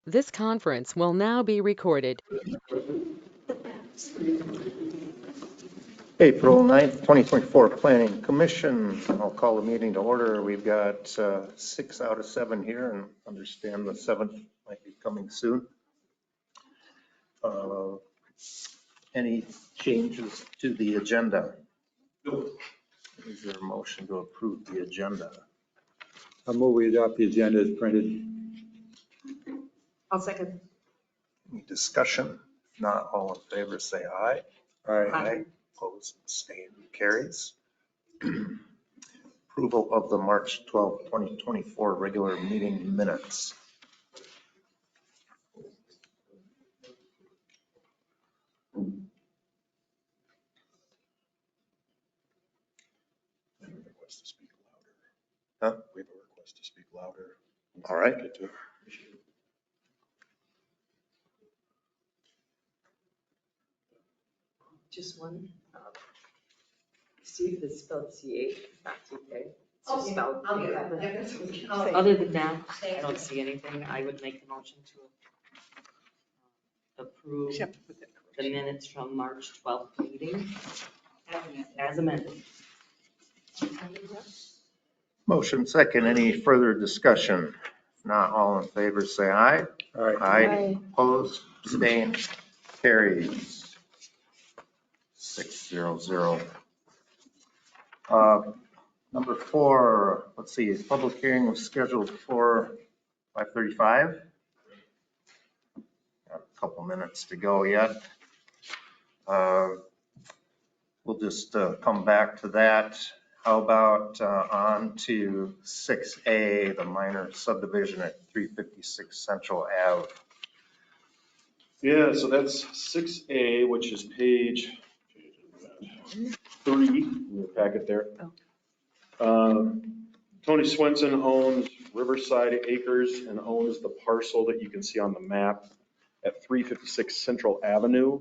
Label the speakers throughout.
Speaker 1: This conference will now be recorded.
Speaker 2: April 9th, 2024 Planning Commission. I'll call the meeting to order. We've got 6 out of 7 here and understand the 7th might be coming soon. Any changes to the agenda? No. Is there a motion to approve the agenda?
Speaker 3: I move we adopt the agenda as printed.
Speaker 4: I'll second.
Speaker 2: Any discussion? If not, all in favor, say aye.
Speaker 4: Aye.
Speaker 2: Opposed, abstained, carries. Approval of the March 12th, 2024 regular meeting minutes.
Speaker 5: We have a request to speak louder.
Speaker 2: Huh?
Speaker 5: We have a request to speak louder.
Speaker 2: All right.
Speaker 5: Get to it.
Speaker 4: Just one. Steve is spelled CH, not CK.
Speaker 6: Oh,
Speaker 4: It's
Speaker 6: yeah,
Speaker 4: spelled
Speaker 6: I'll get
Speaker 4: here.
Speaker 6: that. Yeah, that's okay. I'll say-
Speaker 4: Other than that, I don't see anything. I would make the motion to approve the minutes from March 12th meeting as amended.
Speaker 2: Motion second. Any further discussion? If not, all in favor, say aye.
Speaker 3: All right.
Speaker 2: Aye. Opposed, abstained, carries. 600. Number 4, let's see, public hearing was scheduled for 5:35. Got a couple minutes to go yet. We'll just come back to that. How about on to 6A, the minor subdivision at 356 Central Ave?
Speaker 5: Yeah, so that's 6A, which is page 3 in your packet there. Tony Swenson owns Riverside Acres and owns the parcel that you can see on the map at 356 Central Avenue.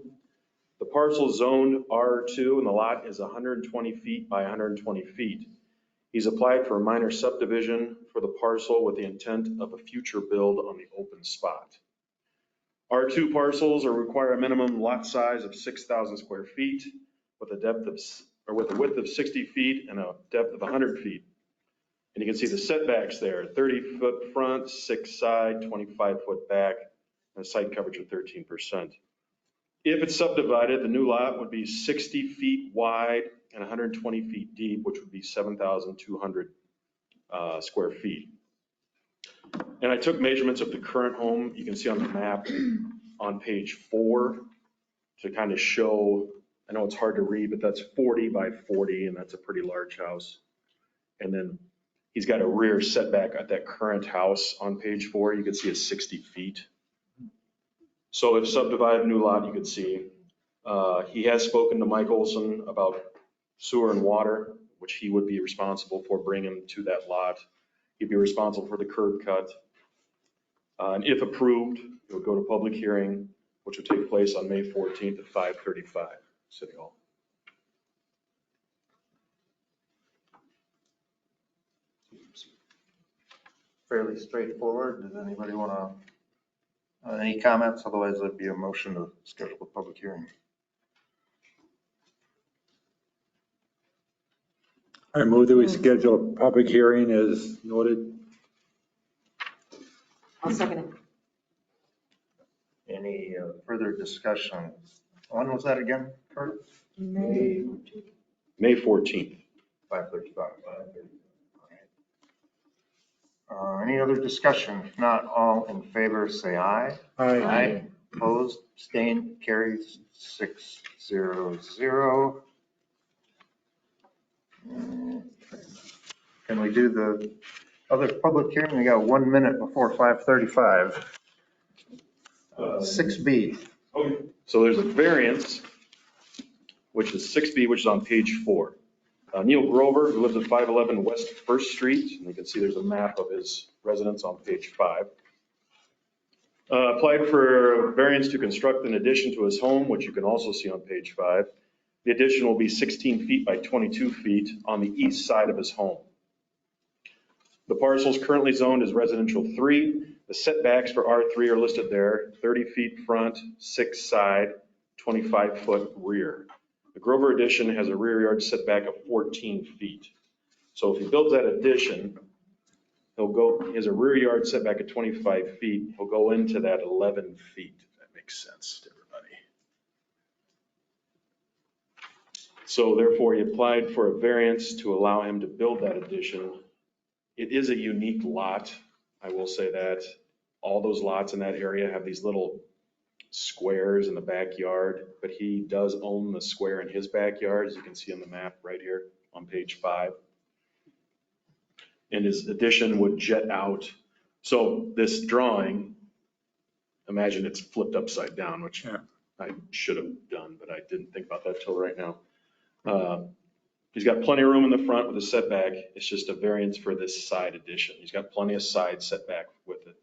Speaker 5: The parcel zoned R2 and the lot is 120 feet by 120 feet. He's applied for a minor subdivision for the parcel with the intent of a future build on the open spot. R2 parcels require a minimum lot size of 6,000 square feet with a width of 60 feet and a depth of 100 feet. And you can see the setbacks there, 30-foot front, 6 side, 25-foot back, and a site coverage of 13%. If it's subdivided, the new lot would be 60 feet wide and 120 feet deep, which would be 7,200 square feet. And I took measurements of the current home. You can see on the map on page 4 to kind of show, I know it's hard to read, but that's 40 by 40, and that's a pretty large house. And then he's got a rear setback at that current house on page 4. You can see it's 60 feet. So if subdivided new lot, you can see, he has spoken to Mike Olson about sewer and water, which he would be responsible for bringing to that lot. He'd be responsible for the curb cut. And if approved, it would go to public hearing, which would take place on May 14th at 5:35, City Hall.
Speaker 2: Fairly straightforward. Does anybody want to, any comments? Otherwise, there'd be a motion to schedule a public hearing.
Speaker 3: I move that we schedule a public hearing as noted.
Speaker 4: I'll second it.
Speaker 2: Any further discussion? When was that again, Kurt?
Speaker 5: May 14th.
Speaker 2: 5:35. Any other discussion? If not, all in favor, say aye.
Speaker 3: Aye.
Speaker 2: Opposed, abstained, carries 600. Can we do the other public hearing? We got 1 minute before 5:35. 6B.
Speaker 5: Okay. So there's a variance, which is 6B, which is on page 4. Neil Grover, who lives at 511 West First Street, and you can see there's a map of his residence on page 5. Applied for variance to construct an addition to his home, which you can also see on page 5. The addition will be 16 feet by 22 feet on the east side of his home. The parcel is currently zoned as residential 3. The setbacks for R3 are listed there, 30 feet front, 6 side, 25-foot rear. The Grover addition has a rear yard setback of 14 feet. So if he builds that addition, he has a rear yard setback of 25 feet. He'll go into that 11 feet, if that makes sense to everybody. So therefore, he applied for a variance to allow him to build that addition. It is a unique lot, I will say that. All those lots in that area have these little squares in the backyard, but he does own the square in his backyard, as you can see on the map right here on page 5. And his addition would jet out. So this drawing, imagine it's flipped upside down, which I should have done, but I didn't think about that till right now. He's got plenty of room in the front with a setback. It's just a variance for this side addition. He's got plenty of side setback with it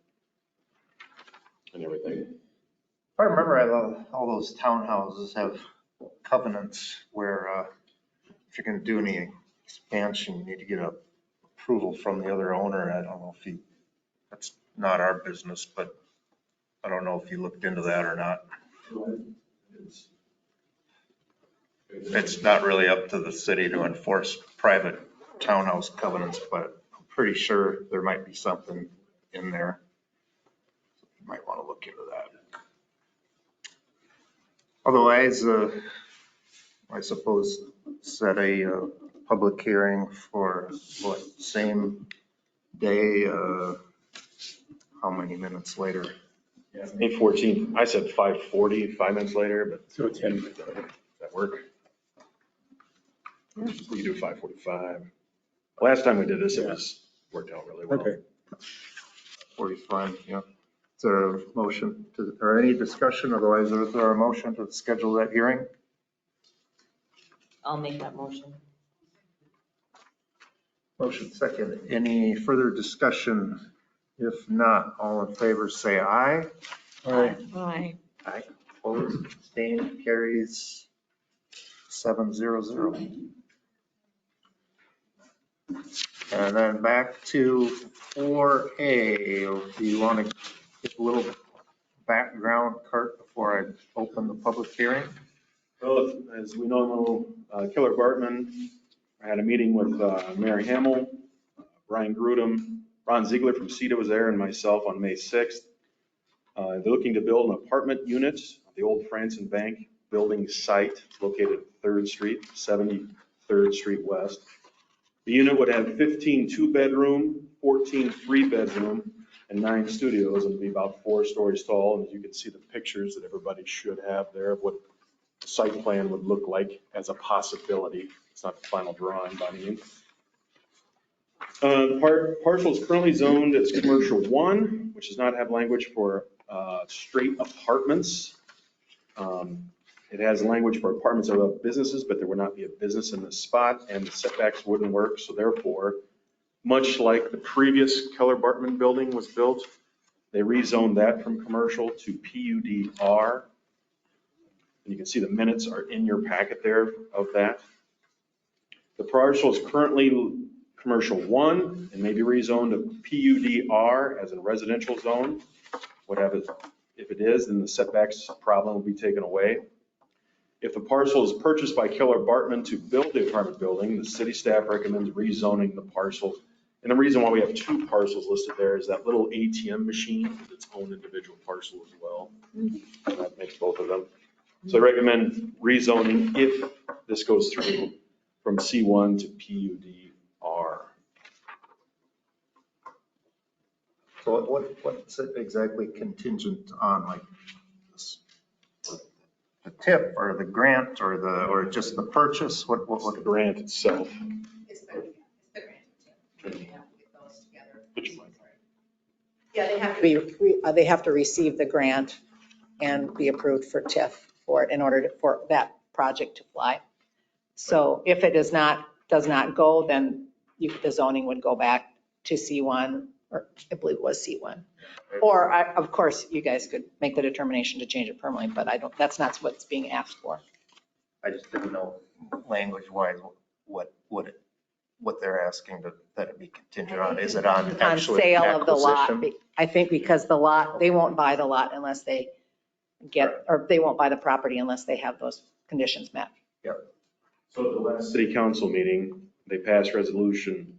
Speaker 5: and everything.
Speaker 2: If I remember, all those townhouses have covenants where if you're going to do any expansion, you need to get a approval from the other owner. I don't know if that's not our business, but I don't know if you looked into that or not. It's not really up to the city to enforce private townhouse covenants, but I'm pretty sure there might be something in there. You might want to look into that. Otherwise, I suppose set a public hearing for what, same day, how many minutes later?
Speaker 5: 8:14. I said 5:40, 5 minutes later, but
Speaker 3: So 10.
Speaker 5: does that work? We can do 5:45. Last time we did this, it worked out really well.
Speaker 3: Okay.
Speaker 2: 45, yeah. Is there a motion or any discussion? Otherwise, is there a motion to schedule that hearing?
Speaker 4: I'll make that motion.
Speaker 2: Motion second. Any further discussion? If not, all in favor say aye.
Speaker 3: Aye.
Speaker 4: Aye.
Speaker 2: Aye. Opposed, abstained, carries 700. And then back to 4A. Do you want to give a little background, Kurt, before I open the public hearing?
Speaker 5: Well, as we know, Keller Bartman, I had a meeting with Mary Hamill, Brian Grudem, Ron Ziegler from CETA was there, and myself on May 6th. They're looking to build an apartment unit at the old Franson Bank building site located at 3rd Street, 73rd Street West. The unit would have 15 2-bedroom, 14 3-bedroom, and 9 studios, and be about 4 stories tall. And you can see the pictures that everybody should have there of what the site plan would look like as a possibility. It's not the final drawing by any means. Parcel is currently zoned as commercial 1, which does not have language for straight apartments. It has language for apartments of businesses, but there would not be a business in this spot, and the setbacks wouldn't work. So therefore, much like the previous Keller Bartman building was built, they rezoned that from commercial to PUDR. And you can see the minutes are in your packet there of that. The parcel is currently commercial 1 and may be rezoned to PUDR as a residential zone. If it is, then the setbacks problem will be taken away. If the parcel is purchased by Keller Bartman to build the apartment building, the city staff recommends rezoning the parcel. And the reason why we have 2 parcels listed there is that little ATM machine is its own individual parcel as well. And that makes both of them. So I recommend rezoning if this goes through from C1 to PUDR.
Speaker 2: So what's it exactly contingent on, like the tip or the grant or just the purchase? What
Speaker 5: The grant itself.
Speaker 6: It's the grant. You have to get those together.
Speaker 5: Would you mind?
Speaker 6: Yeah, they have to receive the grant and be approved for TIF for it in order for that project to fly. So if it does not go, then the zoning would go back to C1, or I believe it was C1. Or of course, you guys could make the determination to change it permanently, but that's not what's being asked for.
Speaker 2: I just didn't know language wise what they're asking to that it'd be contingent on? Is it on
Speaker 6: On
Speaker 2: actually
Speaker 6: sale of the lot.
Speaker 2: acquisition?
Speaker 6: I think because the lot, they won't buy the lot unless they or they won't buy the property unless they have those conditions met.
Speaker 5: So at the last city council meeting, they passed resolution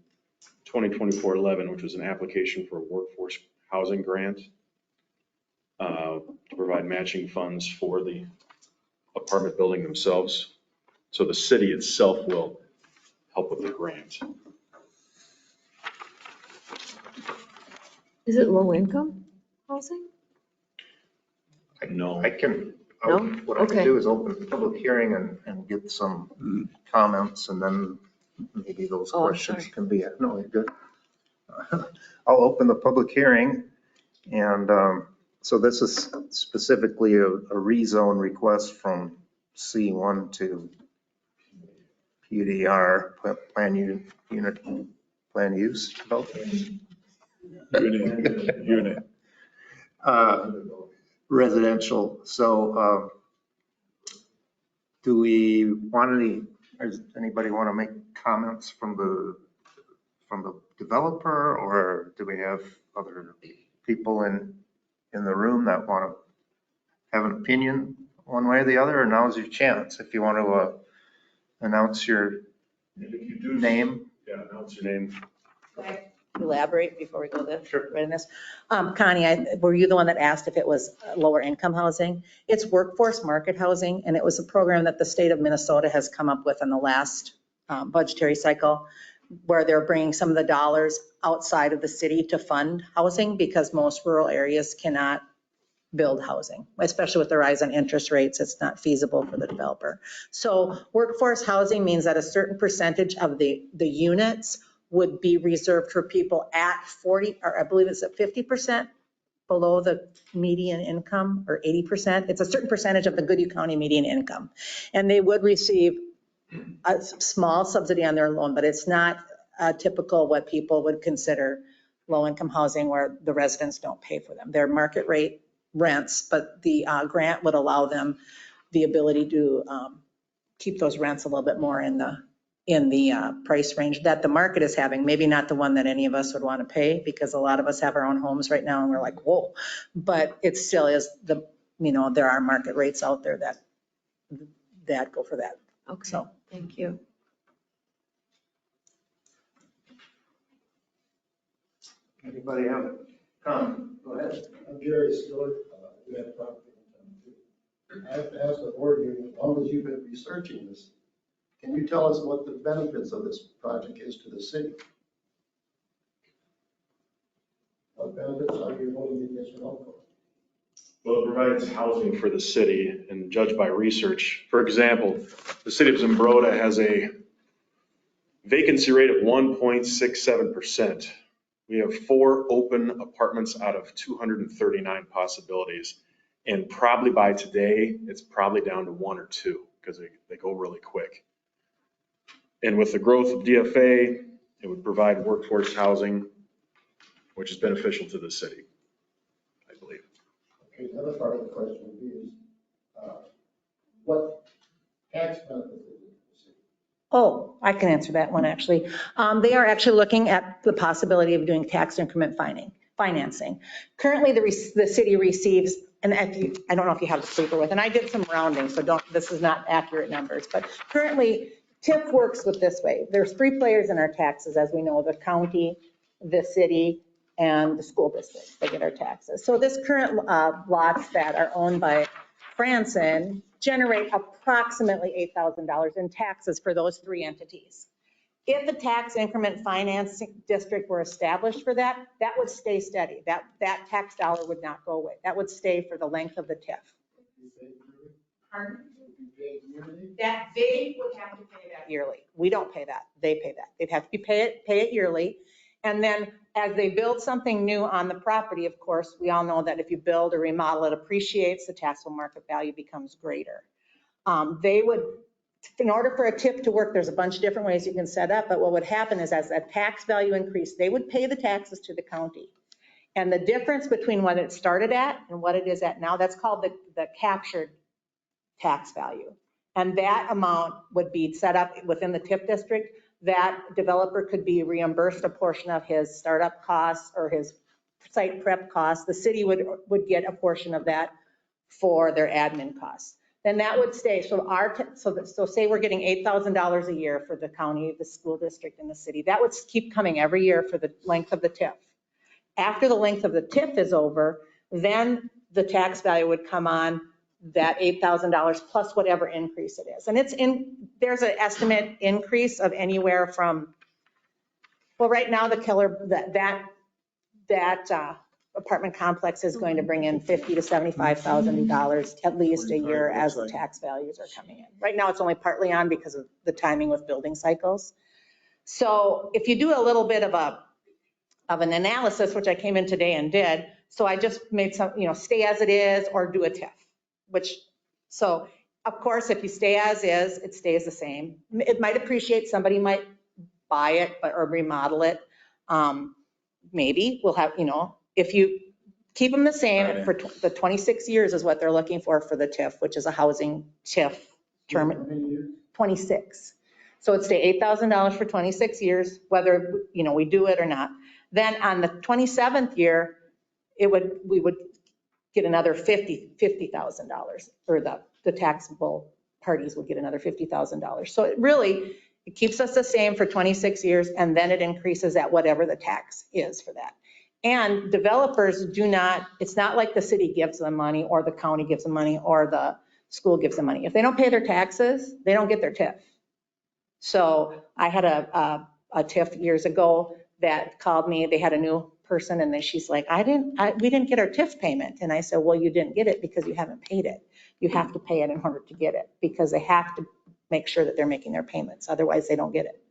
Speaker 5: 2024-11, which was an application for a workforce housing grant to provide matching funds for the apartment building themselves. So the city itself will help with the grant.
Speaker 1: Is it low income housing?
Speaker 5: No.
Speaker 2: I can,
Speaker 1: No?
Speaker 2: what I can
Speaker 1: Okay.
Speaker 2: do is open a public hearing and get some comments, and then maybe those
Speaker 1: Oh, I'm
Speaker 2: questions
Speaker 1: sorry.
Speaker 2: can be, no, you're good. I'll open the public hearing, and so this is specifically a rezone request from C1 to PUDR, plan use development.
Speaker 3: Unit.
Speaker 2: Residential. So do we want does anybody want to make comments from the developer, or do we have other people in the room that want to have an opinion one way or the other? Or now's your chance if you want to announce your name.
Speaker 5: Yeah, announce your name.
Speaker 6: Elaborate before we go this, right in this. Connie, were you the one that asked if it was lower income housing? It's workforce market housing, and it was a program that the state of Minnesota has come up with in the last budgetary cycle, where they're bringing some of the dollars outside of the city to fund housing, because most rural areas cannot build housing, especially with the rise in interest rates. It's not feasible for the developer. So workforce housing means that a certain percentage of the units would be reserved for people at 40, or I believe it's at 50% below the median income, or 80%. It's a certain percentage of the Goodhue County median income. And they would receive a small subsidy on their loan, but it's not typical what people would consider low-income housing, where the residents don't pay for them. They're market rate rents, but the grant would allow them the ability to keep those rents a little bit more in the price range that the market is having. Maybe not the one that any of us would want to pay, because a lot of us have our own homes right now and we're like, whoa. But it still is there are market rates out there that go for that.
Speaker 1: Okay,
Speaker 6: So.
Speaker 1: thank you.
Speaker 2: Anybody have a comment? Go ahead.
Speaker 7: I'm Jerry Stewart, who had property in town too. I have to ask the board here, as long as you've been researching this, can you tell us what the benefits of this project is to the city? What benefits are you voting against or no for?
Speaker 5: Well, it provides housing for the city, and judged by research. For example, the city of Zumbrota has a vacancy rate of 1.67%. We have 4 open apartments out of 239 possibilities. And probably by today, it's probably down to 1 or 2, because they go really quick. And with the growth of DFA, it would provide workforce housing, which is beneficial to the city, I believe.
Speaker 7: Okay, the other part of the question would be is, what tax benefit is it to the city?
Speaker 6: Oh, I can answer that one, actually. They are actually looking at the possibility of doing tax increment financing. Currently, the city receives, and I don't know if you have the paper with, and I did some rounding, so this is not accurate numbers, but currently TIF works with this way. There's 3 players in our taxes, as we know, the county, the city, and the school district. They get our taxes. So this current lots that are owned by Franson generate approximately $8,000 in taxes for those 3 entities. If a tax increment financing district were established for that, that would stay steady. That tax dollar would not go away. That would stay for the length of the TIF. Pardon? That they would have to pay that yearly. We don't pay that. They pay that. They'd have to pay it yearly. And then as they build something new on the property, of course, we all know that if you build or remodel, it appreciates, the taxable market value becomes greater. They would, in order for a TIF to work, there's a bunch of different ways you can set up, but what would happen is as that tax value increased, they would pay the taxes to the county. And the difference between what it started at and what it is at now, that's called the captured tax value. And that amount would be set up within the TIF district. that developer could be reimbursed a portion of his startup costs or his site prep costs. The city would get a portion of that for their admin costs. Then that would stay. So say we're getting $8,000 a year for the county, the school district, and the city. That would keep coming every year for the length of the TIF. After the length of the TIF is over, then the tax value would come on that $8,000 plus whatever increase it is. And there's an estimate increase of anywhere from, well, right now the killer, that apartment complex is going to bring in $50,000 to $75,000 at least a year as the tax values are coming in. Right now it's only partly on because of the timing with building cycles. So if you do a little bit of an analysis, which I came in today and did, so I just made some, stay as it is or do a TIF, so of course, if you stay as is, it stays the same. It might appreciate, somebody might buy it or remodel it. Maybe we'll have, if you keep them the same for the 26 years is what they're looking for the TIF, which is a housing TIF term, 26. So it'd stay $8,000 for 26 years, whether, we do it or not. Then on the 27th year, we would get another $50,000, or the taxable parties would get another $50,000. So it keeps us the same for 26 years, and then it increases at whatever the tax is for that. And developers it's not like the city gives them money or the county gives them money or the school gives them money. If they don't pay their taxes, they don't get their TIF. So I had a TIF years ago that called me. They had a new person and then she's like, we didn't get our TIF payment. And I said, well, you didn't get it because you haven't paid it. You have to pay it in order to get it because they have to make sure that they're making their payments. Otherwise they don't get it.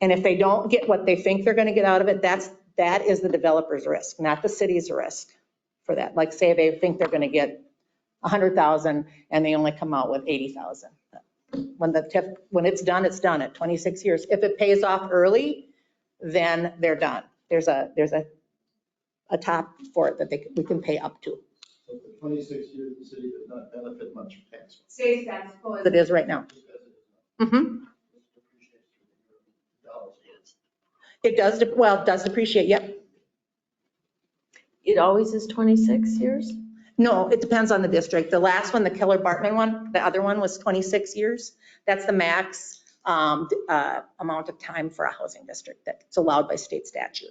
Speaker 6: And if they don't get what they think they're going to get out of it, that is the developer's risk, not the city's risk for that. Like say they think they're going to get 100,000 and they only come out with 80,000. When the TIF, when it's done at 26 years. If it pays off early, then they're done. There's a top for it that we can pay up to.
Speaker 7: So for 26 years, the city does not benefit much from tax.
Speaker 6: Stays tax as it is right now. Mm-hmm. It does, it does depreciate, yep.
Speaker 1: It always is 26 years?
Speaker 6: No, it depends on the district. The last one, the Keller Bartman one, the other one was 26 years. That's the max amount of time for a housing district that's allowed by state statute.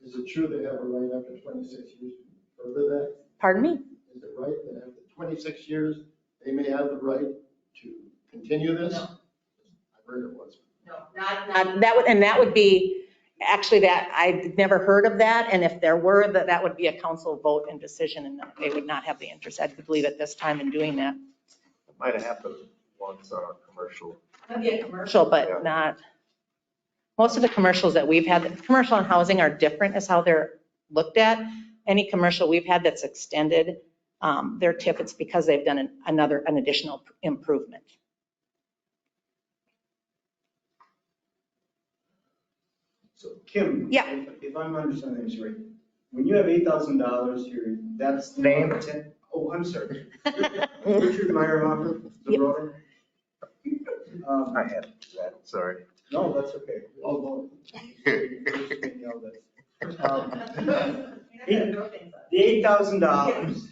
Speaker 7: Is it true they have a right after 26 years to further that?
Speaker 6: Pardon me?
Speaker 7: Is it right that after 26 years, they may have the right to continue this?
Speaker 6: No.
Speaker 7: I heard it was.
Speaker 6: No, not that would be, actually that, I'd never heard of that. And if there were, that would be a council vote and decision and they would not have the interest, I believe at this time in doing that.
Speaker 2: It might have happened once on a commercial.
Speaker 6: Maybe a commercial, but not, most of the commercials that we've had, commercial and housing are different as how they're looked at. Any commercial we've had that's extended their TIF, it's because they've done an additional improvement.
Speaker 8: So Kim,
Speaker 6: Yeah.
Speaker 8: if I'm understanding this right, when you have $8,000 here, that's the
Speaker 2: Name?
Speaker 8: Oh, I'm sorry. Richard Meyerhofer, the
Speaker 6: Yep.
Speaker 8: roader.
Speaker 2: I had to do that, sorry.
Speaker 8: No, that's okay. I'll go. The $8,000,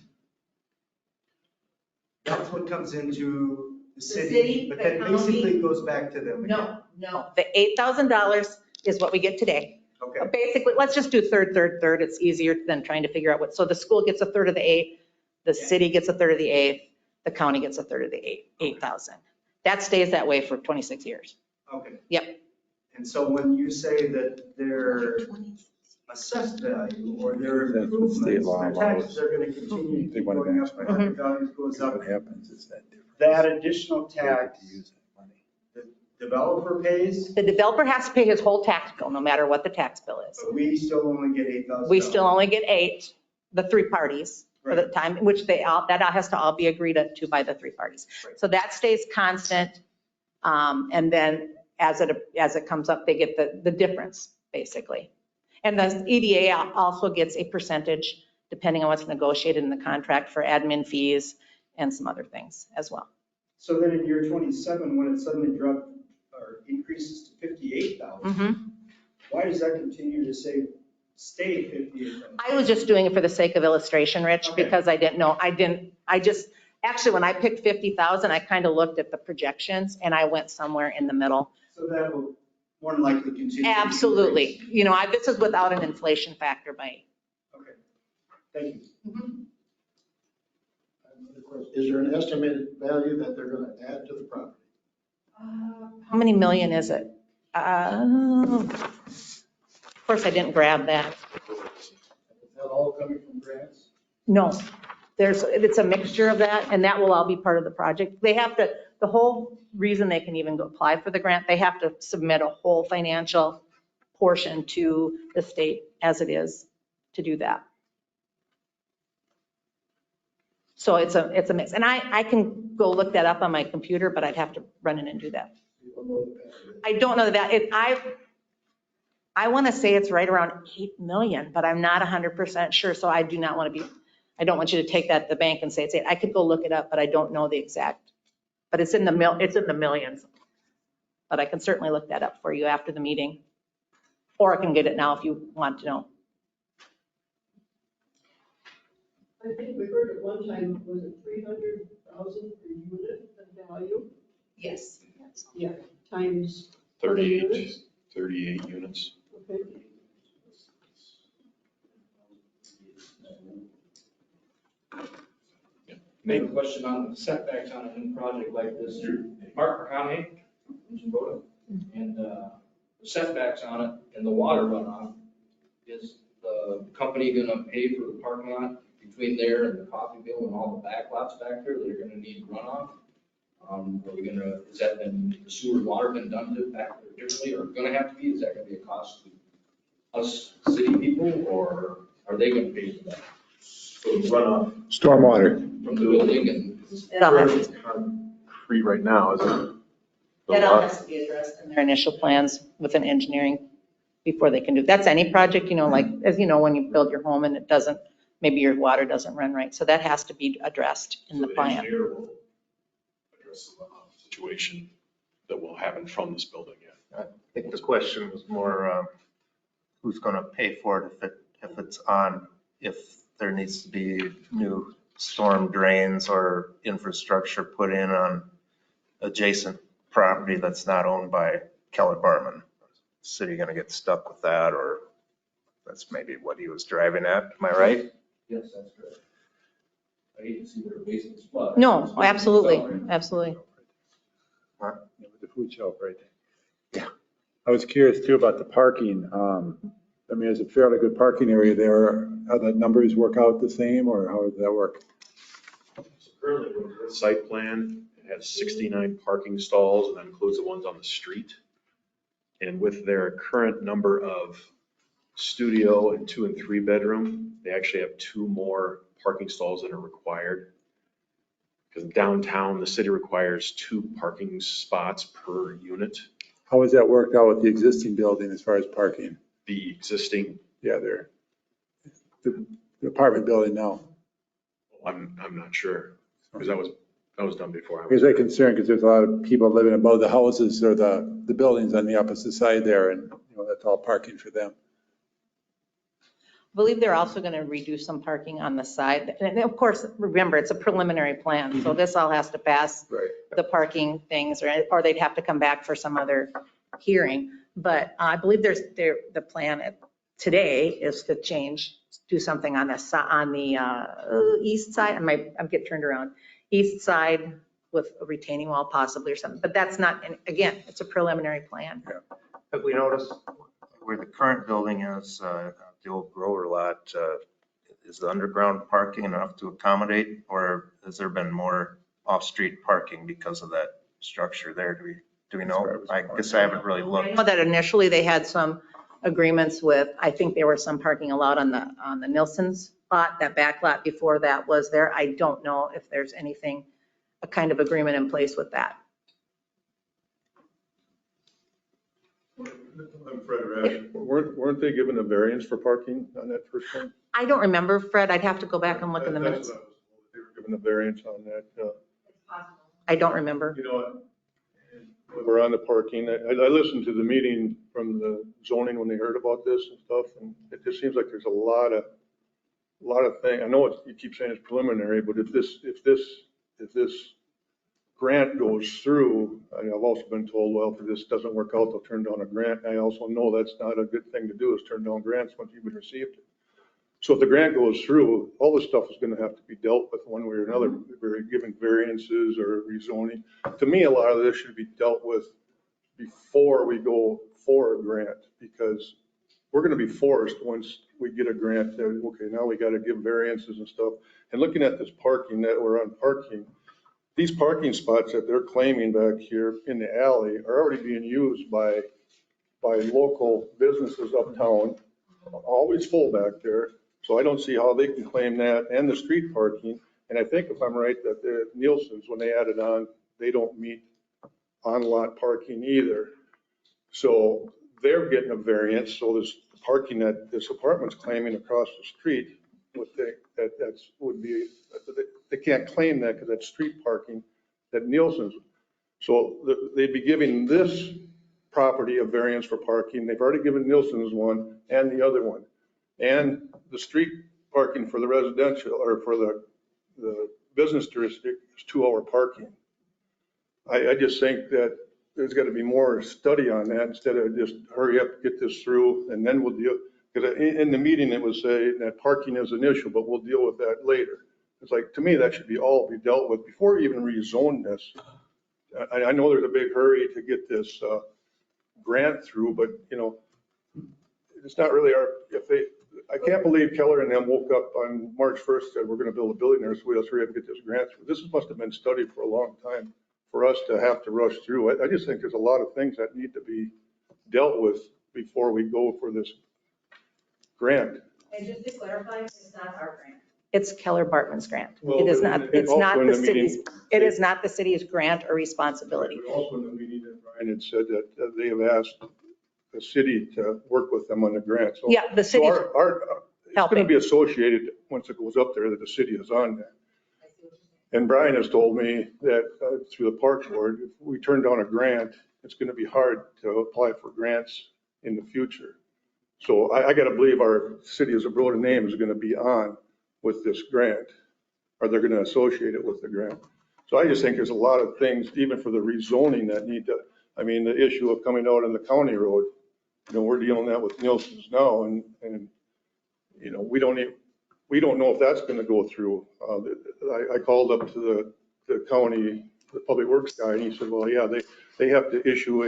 Speaker 8: that's what comes into the
Speaker 6: city,
Speaker 8: city, but
Speaker 6: the
Speaker 8: then
Speaker 6: county.
Speaker 8: basically it goes back to them. again.
Speaker 6: No, the $8,000 is what we get today.
Speaker 8: Okay.
Speaker 6: Basically, let's just do third. It's easier than trying to figure out what, so the school gets a third of the 8, the city gets a third of the 8, the county gets a third of the 8,000. That stays that way for 26 years.
Speaker 8: Okay.
Speaker 6: Yep.
Speaker 8: And so when you say that their assessed value or their
Speaker 3: That's what state
Speaker 8: improvements,
Speaker 3: law
Speaker 8: their
Speaker 3: allows.
Speaker 8: taxes are going to continue to
Speaker 3: They
Speaker 8: keep
Speaker 3: want to
Speaker 8: going
Speaker 3: match
Speaker 8: up,
Speaker 3: that.
Speaker 8: market values goes up.
Speaker 3: What happens is that difference.
Speaker 8: That additional tax,
Speaker 3: To use that money.
Speaker 8: the developer pays,
Speaker 6: The developer has to pay his whole tax bill, no matter what the tax bill is.
Speaker 8: but we still only get $8,000.
Speaker 6: We still only get 8, the 3 parties for the time, which that all has to all be agreed to by the 3 parties.
Speaker 8: Right.
Speaker 6: So that stays constant. And then as it comes up, they get the difference, basically. And the EDA also gets a percentage, depending on what's negotiated in the contract, for admin fees and some other things as well.
Speaker 8: So then in year 27, when it suddenly dropped or increases to 58,000.
Speaker 6: Mhm.
Speaker 8: Why does that continue to stay 58,000?
Speaker 6: I was just doing it for the sake of illustration, Rich,
Speaker 8: Okay.
Speaker 6: because I didn't know, actually, when I picked 50,000, I kind of looked at the projections and I went somewhere in the middle.
Speaker 8: So that will more than likely continue. to
Speaker 6: Absolutely.
Speaker 8: increase.
Speaker 6: You know, this is without an inflation factor by.
Speaker 8: Okay, thank you.
Speaker 7: Another question. Is there an estimated value that they're going to add to the property?
Speaker 6: How many million is it? Of course, I didn't grab that.
Speaker 7: Is that all coming from grants?
Speaker 6: No, it's a mixture of that, and that will all be part of the project. They have to, the whole reason they can even go apply for the grant, they have to submit a whole financial portion to the state as it is to do that. So it's a mix. And I can go look that up on my computer, but I'd have to run in and do that.
Speaker 7: You don't know the value.
Speaker 6: I don't know that. I want to say it's right around 8 million, but I'm not 100% sure. So I do not want to be, I don't want you to take that to the bank and say it's 8. I could go look it up, but I don't know the exact. But it's in the millions. But I can certainly look that up for you after the meeting. Or I can get it now if you want to know.
Speaker 9: I think we heard at one time, was it 300,000 per unit in value?
Speaker 6: Yes.
Speaker 9: Yeah, times.
Speaker 5: 38 units.
Speaker 9: Okay.
Speaker 10: Make a question on the setbacks on a new project like this. Mark Rahami, Rhoda, and the setbacks on it and the water runoff, is the company gonna pay for the parking lot between there and the coffee bill and all the back lots back there that are gonna need runoff? Are we gonna, is that been, the sewer and water been done to back there differently, or gonna have to be? Is that gonna be a cost to us city people, or are they gonna pay for that? For the runoff
Speaker 3: Stormwater.
Speaker 10: from the building and
Speaker 6: It all has
Speaker 5: Concrete right now, isn't it?
Speaker 6: It all has to be addressed in their initial plans with an engineering before they can do. That's any project, you know, like, as you know, when you build your home and it doesn't, maybe your water doesn't run right. So that has to be addressed in the plan.
Speaker 5: engineer will address the runoff situation that will happen from this building, yeah.
Speaker 2: I think the question was more, who's going to pay for it if it's on, if there needs to be new storm drains or infrastructure put in on adjacent property that's not owned by Keller Bartman. City going to get stuck with that, or that's maybe what he was driving at. Am I right?
Speaker 10: yes, that's correct. I hate to see their basements flood.
Speaker 6: No, absolutely, absolutely.
Speaker 3: The food shelf right there. Yeah. I was curious too about the parking. I mean, it's a fairly good parking area there. How the numbers work out the same, or how does that work?
Speaker 5: So currently with the site plan, it has 69 parking stalls, and that includes the ones on the street. And with their current number of studio and 2 and 3 bedroom, they actually have 2 more parking stalls that are required. Because downtown, the city requires 2 parking spots per unit.
Speaker 3: How has that worked out with the existing building as far as parking?
Speaker 5: The existing,
Speaker 3: Yeah, the apartment building now.
Speaker 5: I'm not sure, because that was done before. I
Speaker 3: Because they're concerned because there's a lot of people living above the houses or the buildings on the opposite side there, and, you know, that's all parking for them.
Speaker 6: I believe they're also going to reduce some parking on the side. And of course, remember, it's a preliminary plan, so this all has to pass
Speaker 3: Right.
Speaker 6: the parking things, or they'd have to come back for some other hearing. But I believe the plan today is to do something on the east side. I'm getting turned around. East side with a retaining wall possibly or something, but that's not, and again, it's a preliminary plan.
Speaker 2: Have we noticed where the current building is, the old Grover lot, is the underground parking enough to accommodate, or has there been more off-street parking because of that structure there? Do we know? I guess I haven't really
Speaker 6: I
Speaker 2: looked.
Speaker 6: know that initially they had some agreements with, I think there was some parking allowed on the Nilsson's lot, that back lot before that was there. I don't know if there's anything, a kind of agreement in place with that.
Speaker 11: I'm Fred Rash. Weren't they given a variance for parking on that first one?
Speaker 6: I don't remember, Fred. I'd have to go back and look in the
Speaker 11: That's
Speaker 6: minutes.
Speaker 11: what I was told. They were given a variance on that.
Speaker 6: I don't remember.
Speaker 11: You know, We're on the parking. I listened to the meeting from the zoning when they heard about this and stuff, and it just seems like there's a lot of things. I know you keep saying it's preliminary, but if this grant goes through, I've also been told, well, if this doesn't work out, they'll turn down a grant. I also know that's not a good thing to do, is turn down grants once you've received it. So if the grant goes through, all this stuff is going to have to be dealt with one way or another, given variances or rezoning. To me, a lot of this should be dealt with before we go for a grant, because we're going to be forced once we get a grant that, okay, now we got to give variances and stuff. And looking at this parking, that we're on parking, these parking spots that they're claiming back here in the alley are already being used by local businesses uptown, always full back there. So I don't see how they can claim that, and the street parking. And I think if I'm right, that the Nielsen's, when they added on, they don't meet on-lot parking either. So they're getting a variance. So this parking that this apartment's claiming across the street, they can't claim that because that's street parking that Nielsen's. So they'd be giving this property a variance for parking. They've already given Nielsen's one and the other one. And the street parking for the residential, or for the business district, is 2-hour parking. I just think that there's got to be more study on that instead of just hurry up, get this through, and then we'll deal. Because in the meeting, it was saying that parking is an issue, but we'll deal with that later. It's like, to me, that should be dealt with before we even rezone this. I know there's a big hurry to get this grant through, but it's not really I can't believe Keller and them woke up on March 1st and we're going to build a building there, so we have to get this grant through. This must have been studied for a long time for us to have to rush through. I just think there's a lot of things that need to be dealt with before we go for this grant.
Speaker 12: And just to clarify, it's not our grant.
Speaker 6: It's Keller Bartman's grant.
Speaker 11: Well,
Speaker 6: It is not, it's not
Speaker 11: also in
Speaker 6: the
Speaker 11: the
Speaker 6: city's,
Speaker 11: meeting-
Speaker 6: it is not the city's grant or responsibility.
Speaker 11: But also in the meeting, Brian had said that they have asked the city to work with them on the grant. So
Speaker 6: Yeah, the city,
Speaker 11: it's going to
Speaker 6: helping.
Speaker 11: be associated once it goes up there that the city is on that. And Brian has told me that through the Parks Board, if we turn down a grant, it's going to be hard to apply for grants in the future. So I got to believe our city as a broad name is going to be on with this grant, or they're going to associate it with the grant. So I just think there's a lot of things, even for the rezoning, that need to, the issue of coming out on the county road, we're dealing that with Nielsen's now, and we don't know if that's going to go through. I called up to the county, the public works guy, and he said, well, yeah, they have to issue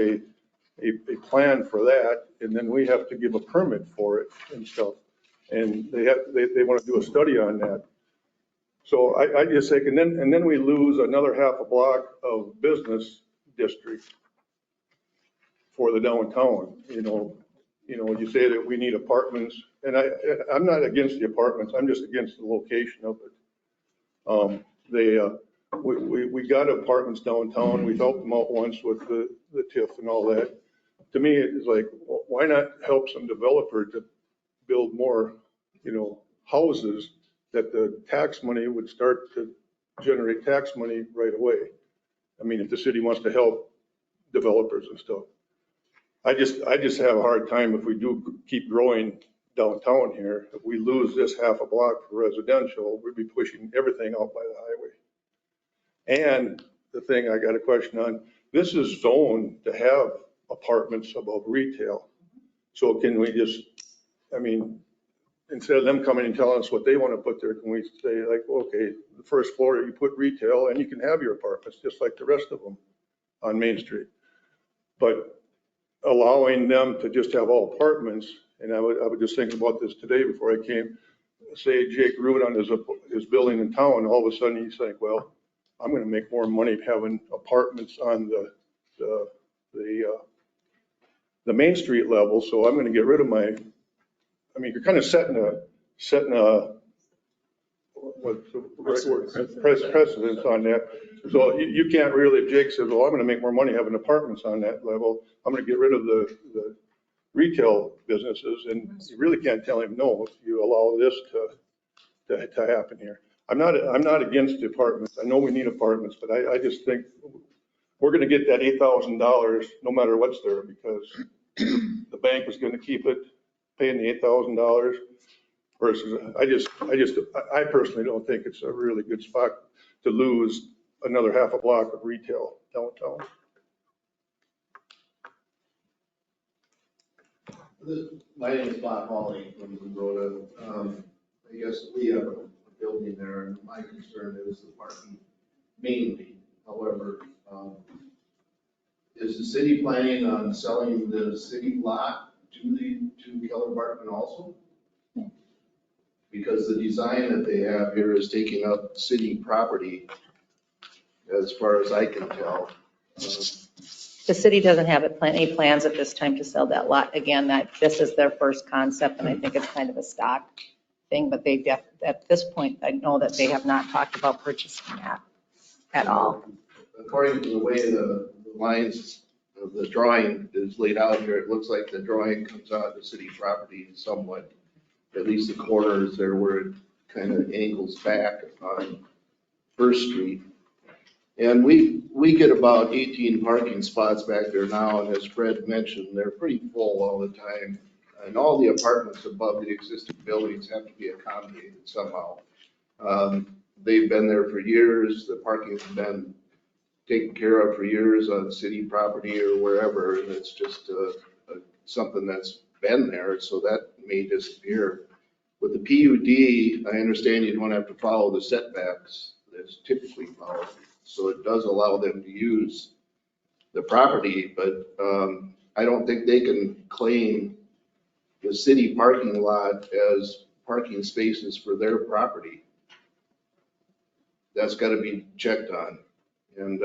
Speaker 11: a plan for that, and then we have to give a permit for it and stuff. And they want to do a study on that. So I just think, and then we lose another half a block of business district for the downtown. You say that we need apartments, and I'm not against the apartments. I'm just against the location of it. We got apartments downtown. We've helped them out once with the TIF and all that. To me, it's like, why not help some developer to build more, houses that the tax money would start to generate tax money right away. If the city wants to help developers and stuff. I just have a hard time if we do keep growing downtown here. If we lose this half a block for residential, we'd be pushing everything out by the highway. And the thing I got a question on, this is zoned to have apartments above retail. So can we just, instead of them coming and telling us what they want to put there, can we say like, okay, the first floor you put retail and you can have your apartments just like the rest of them on Main Street. But allowing them to just have all apartments, and I would just think about this today before I came, say Jake Rudon is his building in town, all of a sudden he's like, well, I'm going to make more money having apartments on the Main Street level, so I'm going to get rid of my, you're kind of setting a what's the right word? Precedence on that. So you can't really, if Jake says, well, I'm going to make more money having apartments on that level, I'm going to get rid of the retail businesses, and you really can't tell him no if you allow this to happen here. I'm not against the apartments. I know we need apartments, but I just think we're going to get that $8,000 no matter what's there because the bank was going to keep it, paying the $8,000 versus, I personally don't think it's a really good spot to lose another half a block of retail downtown.
Speaker 7: My name is Bob Hawley from Rhoda. I guess we have a building there, and my concern is the parking mainly. However, is the city planning on selling the city lot to Keller Barton also? Because the design that they have here is taking up city property, as far as I can tell.
Speaker 6: The city doesn't have any plans at this time to sell that lot. Again, this is their first concept, and I think it's kind of a stock thing, but at this point, I know that they have not talked about purchasing that at all.
Speaker 7: According to the way the lines of the drawing is laid out here, it looks like the drawing comes out of city property somewhat, at least the corners there where it kind of angles back on First Street. And we get about 18 parking spots back there now, and as Fred mentioned, they're pretty full all the time. And all the apartments above the existing buildings have to be accommodated somehow. They've been there for years. The parking's been taken care of for years on city property or wherever, and it's just something that's been there, so that may disappear. With the PUD, I understand you don't have to follow the setbacks that's typically followed, so it does allow them to use the property, but I don't think they can claim the city parking lot as parking spaces for their property. That's got to be checked on and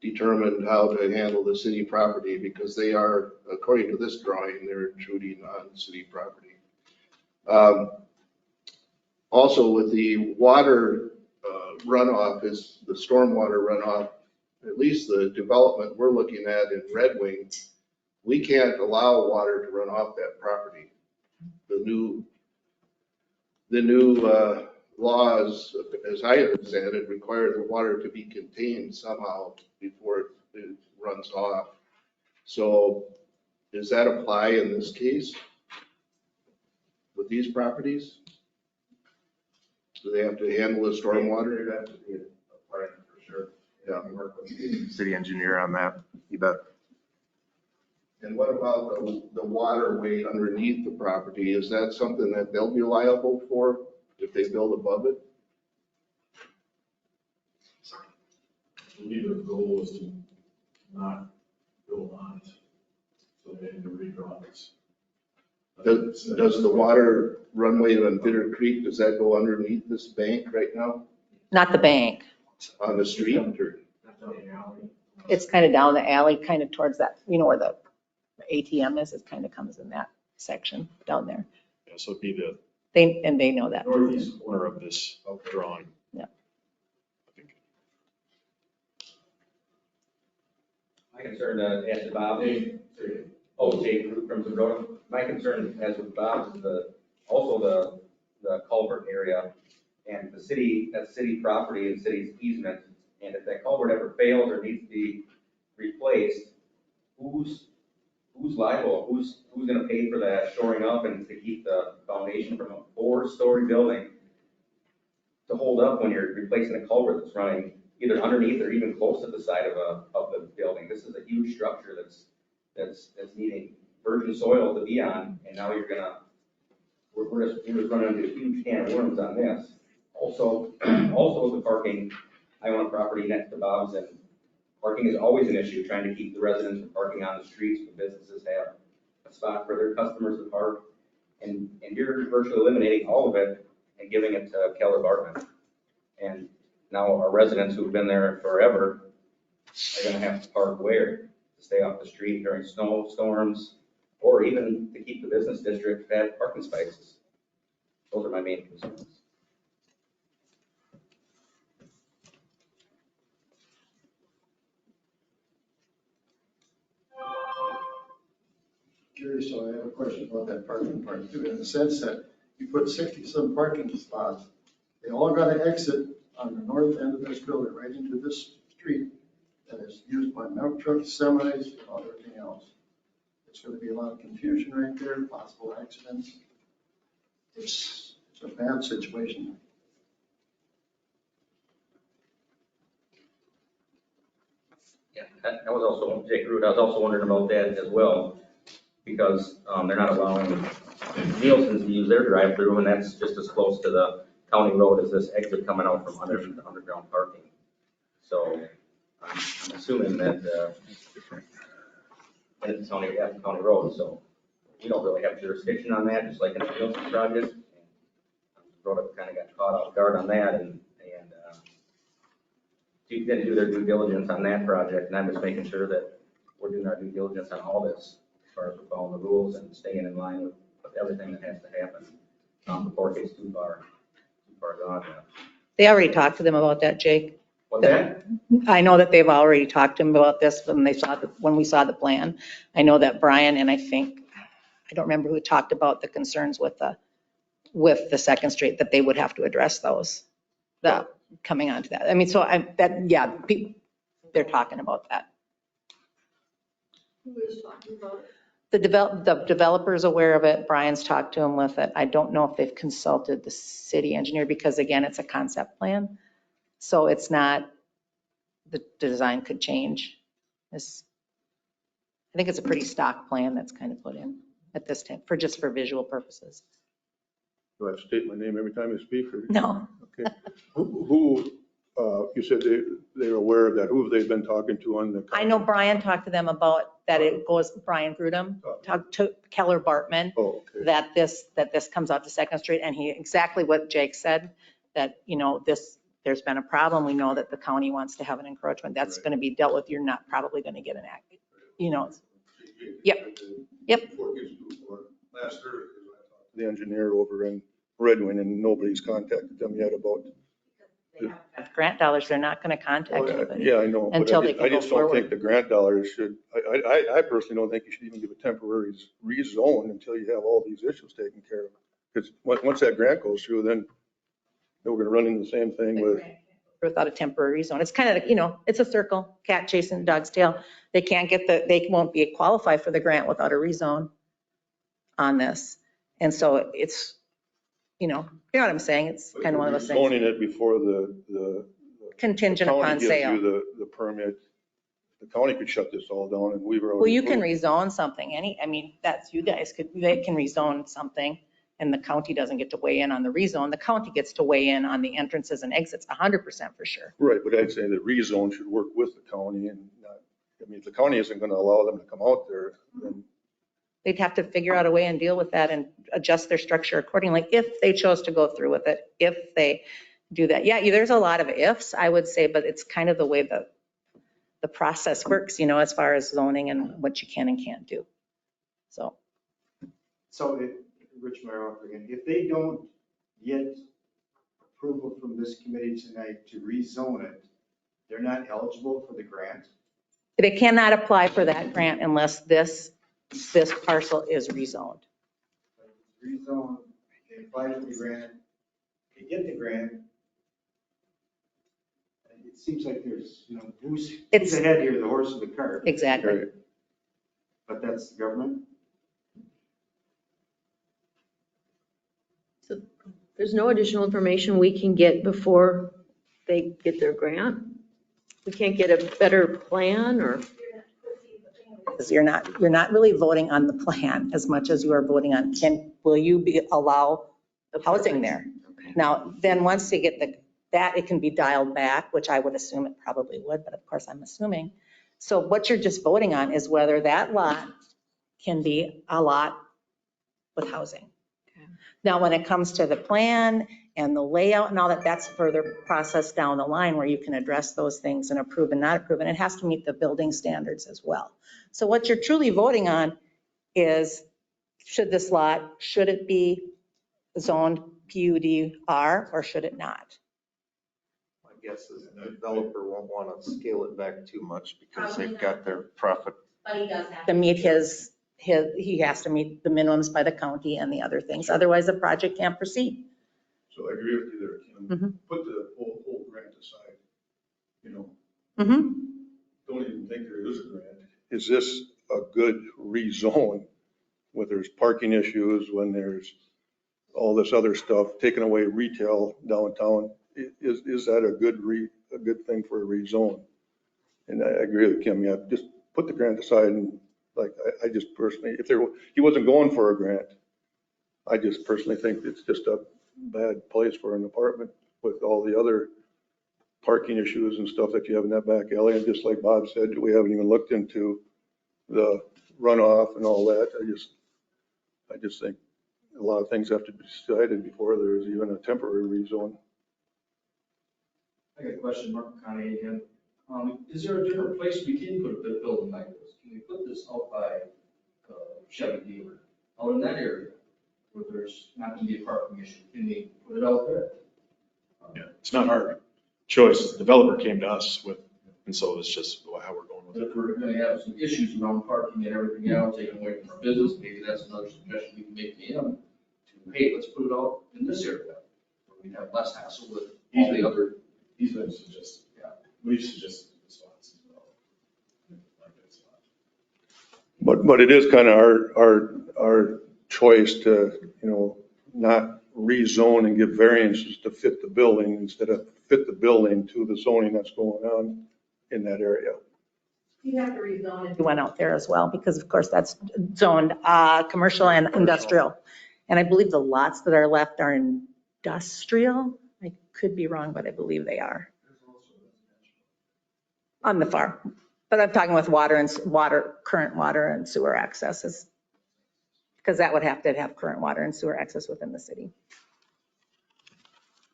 Speaker 7: determined how to handle the city property, because they are, according to this drawing, they're intruding on city property. Also with the water runoff, is the stormwater runoff, at least the development we're looking at in Red Wing, we can't allow water to run off that property. The new laws, as I understand it, require the water to be contained somehow before it runs off. So does that apply in this case with these properties? Do they have to handle the stormwater?
Speaker 2: There'd have to be a plan for sure.
Speaker 7: Yeah.
Speaker 2: Work with the city engineer on that, you bet.
Speaker 7: And what about the waterway underneath the property? Is that something that they'll be liable for if they build above it?
Speaker 13: I believe the goal is to not build on it, so they need to redraw this.
Speaker 7: Does the water runway on Bitter Creek, does that go underneath this bank right now
Speaker 6: Not the bank.
Speaker 7: on the street?
Speaker 6: It's kind of down the alley, kind of towards that, where the ATM is. It kind of comes in that section down there.
Speaker 5: Yeah, so it'd be the
Speaker 6: They know that.
Speaker 5: northeast corner of this drawing.
Speaker 6: Yeah.
Speaker 5: I think.
Speaker 10: My concern, as Bob, Jay from Zerota, my concern as with Bob is also the culvert area and the city, that's city property and city's easement. And if that culvert ever fails or needs to be replaced, who's liable? Who's going to pay for that shoring up and to keep the foundation from a 4-story building to hold up when you're replacing a culvert that's running either underneath or even close to the side of the building? This is a huge structure that's needing virgin soil to be on, and now we're just running into a huge can of worms on this. Also the parking, I own a property next to Bob's, and parking is always an issue, trying to keep the residents from parking on the streets when businesses have a spot for their customers to park. And you're virtually eliminating all of it and giving it to Keller Barton. And now our residents who've been there forever are going to have to park where? To stay off the street during snowstorms, or even to keep the business district at parking spaces. Those are my main concerns.
Speaker 7: Curious, so I have a question about that parking part too, in the sense that you put 60-some parking spots. They all got to exit on the north end of this building, right into this street.
Speaker 9: and it's used by milk trucks, semis, and everything else. It's going to be a lot of confusion right there, possible accidents. It's a bad situation.
Speaker 14: Yeah, that was also, Jake Root, I was also wondering about that as well, because they're not allowing Nielsen's to use their drive-through, and that's just as close to the county road as this exit coming out from underneath the underground parking. So I'm assuming that it's only half the county road, so we don't really have jurisdiction on that, just like in the Nielsen project. Rhoda kind of got caught off guard on that, and you didn't do their due diligence on that project, and I'm just making sure that we're doing our due diligence on all this, as far as we're following the rules and staying in line with everything that has to happen, before it gets too far gone.
Speaker 6: They already talked to them about that, Jake.
Speaker 14: What's that?
Speaker 6: I know that they've already talked to him about this when we saw the plan. I know that Brian and I don't remember who talked about the concerns with the Second Street, that they would have to address those, coming onto that. I mean, so they're talking about that.
Speaker 9: Who is talking about it?
Speaker 6: The developer's aware of it. Brian's talked to him with it. I don't know if they've consulted the city engineer because, again, it's a concept plan. So it's not, the design could change. I think it's a pretty stock plan that's kind of put in at this time for visual purposes.
Speaker 11: Do I have to state my name every time I speak? Or?
Speaker 6: No.
Speaker 11: Okay. You said they're aware of that. Who have they been talking to on the?
Speaker 6: I know Brian talked to them about that. It goes, Brian Grudem talked to Keller Bartman, that this comes out to Second Street, and exactly what Jake said, that, there's been a problem. We know that the county wants to have an encroachment. That's going to be dealt with. You're not probably going to get an act, Yep.
Speaker 11: Last Thursday, I talked to the engineer over in Red Wing, and nobody's contacted them yet about.
Speaker 6: Grant dollars, they're not going to contact anybody.
Speaker 11: Yeah, I know.
Speaker 6: Until they
Speaker 11: I
Speaker 6: can go
Speaker 11: just don't
Speaker 6: forward.
Speaker 11: think the grant dollars should, I personally don't think you should even give a temporary rezone until you have all these issues taken care of. Because once that grant goes through, then we're going to run into the same thing with.
Speaker 6: Without a temporary zone. It's kind of, it's a circle, cat chasing the dog's tail. They won't be qualified for the grant without a rezone on this. And so it's, you know what I'm saying? It's kind of one of those things.
Speaker 11: Zoning it before the
Speaker 6: Contingent upon
Speaker 11: county
Speaker 6: sale.
Speaker 11: gives you the permit. The county could shut this all down, and we've already.
Speaker 6: Well, you can rezone something. That's, you guys they can rezone something, and the county doesn't get to weigh in on the rezone. The county gets to weigh in on the entrances and exits 100% for sure.
Speaker 11: Right, but I'd say the rezone should work with the county and not, if the county isn't going to allow them to come out there, then.
Speaker 6: They'd have to figure out a way and deal with that and adjust their structure accordingly if they chose to go through with it, if they do that. Yeah, there's a lot of ifs, I would say, but it's kind of the way the process works, as far as zoning and what you can and can't do. So
Speaker 8: Rich Merrill again, if they don't get approval from this committee tonight to rezone it, they're not eligible for the grant?
Speaker 6: they cannot apply for that grant unless this parcel is rezoned.
Speaker 8: Rezone, they apply for the grant, they get the grant. It seems like there's, who's ahead here, the horse or the cart?
Speaker 6: Exactly.
Speaker 8: But that's the government?
Speaker 1: So there's no additional information we can get before they get their grant? We can't get a better plan or?
Speaker 6: You're not really voting on the plan as much as you are voting on, will you allow housing there?
Speaker 1: Okay.
Speaker 6: Now, then once they get that, it can be dialed back, which I would assume it probably would, but of course I'm assuming. So what you're just voting on is whether that lot can be a lot with housing.
Speaker 1: Okay.
Speaker 6: Now, when it comes to the plan and the layout and all that, that's further process down the line where you can address those things and approve and not approve. And it has to meet the building standards as well. So what you're truly voting on is, should it be zoned PUD-R or should it not?
Speaker 2: My guess is the developer won't want to scale it back too much because they've got their profit.
Speaker 6: But he does have to meet he has to meet the minimums by the county and the other things. Otherwise, the project can't proceed.
Speaker 11: So I agree with you there, Kim.
Speaker 6: Mm-hmm.
Speaker 11: Put the whole grant aside,
Speaker 6: Mm-hmm.
Speaker 11: don't even think there is a grant. Is this a good rezone where there's parking issues, when there's all this other stuff, taking away retail downtown? Is that a good thing for a rezone? And I agree with Kim, yeah, just put the grant aside and I just personally, he wasn't going for a grant. I just personally think it's just a bad place for an apartment with all the other parking issues and stuff that you have in that back alley. And just like Bob said, we haven't even looked into the runoff and all that. I just think a lot of things have to be decided before there's even a temporary rezone.
Speaker 10: I got a question, Mark McConaughey again. Is there a different place we can put a building like this? Can we put this out by Chevy dealer, out in that area where there's not going to be a parking issue? Can we put it out there?
Speaker 5: Yeah, it's not our choice. The developer came to us with, and so it's just how we're going with
Speaker 10: But
Speaker 5: it.
Speaker 10: if we're going to have some issues around parking and everything else, taken away from our business, maybe that's another suggestion we can make to him. Hey, let's put it out in this area, where we have less hassle with all the other.
Speaker 13: He's been suggested, yeah, we've suggested this spots as well. Like this spot.
Speaker 11: But it is kind of our choice to, not rezone and give variances to fit the building instead of fit the building to the zoning that's going on in that area.
Speaker 12: You have to rezone it.
Speaker 6: We went out there as well, because of course that's zoned commercial and industrial. And I believe the lots that are left are industrial. I could be wrong, but I believe they are. On the far, but I'm talking with current water and sewer accesses. Because that would have to have current water and sewer access within the city.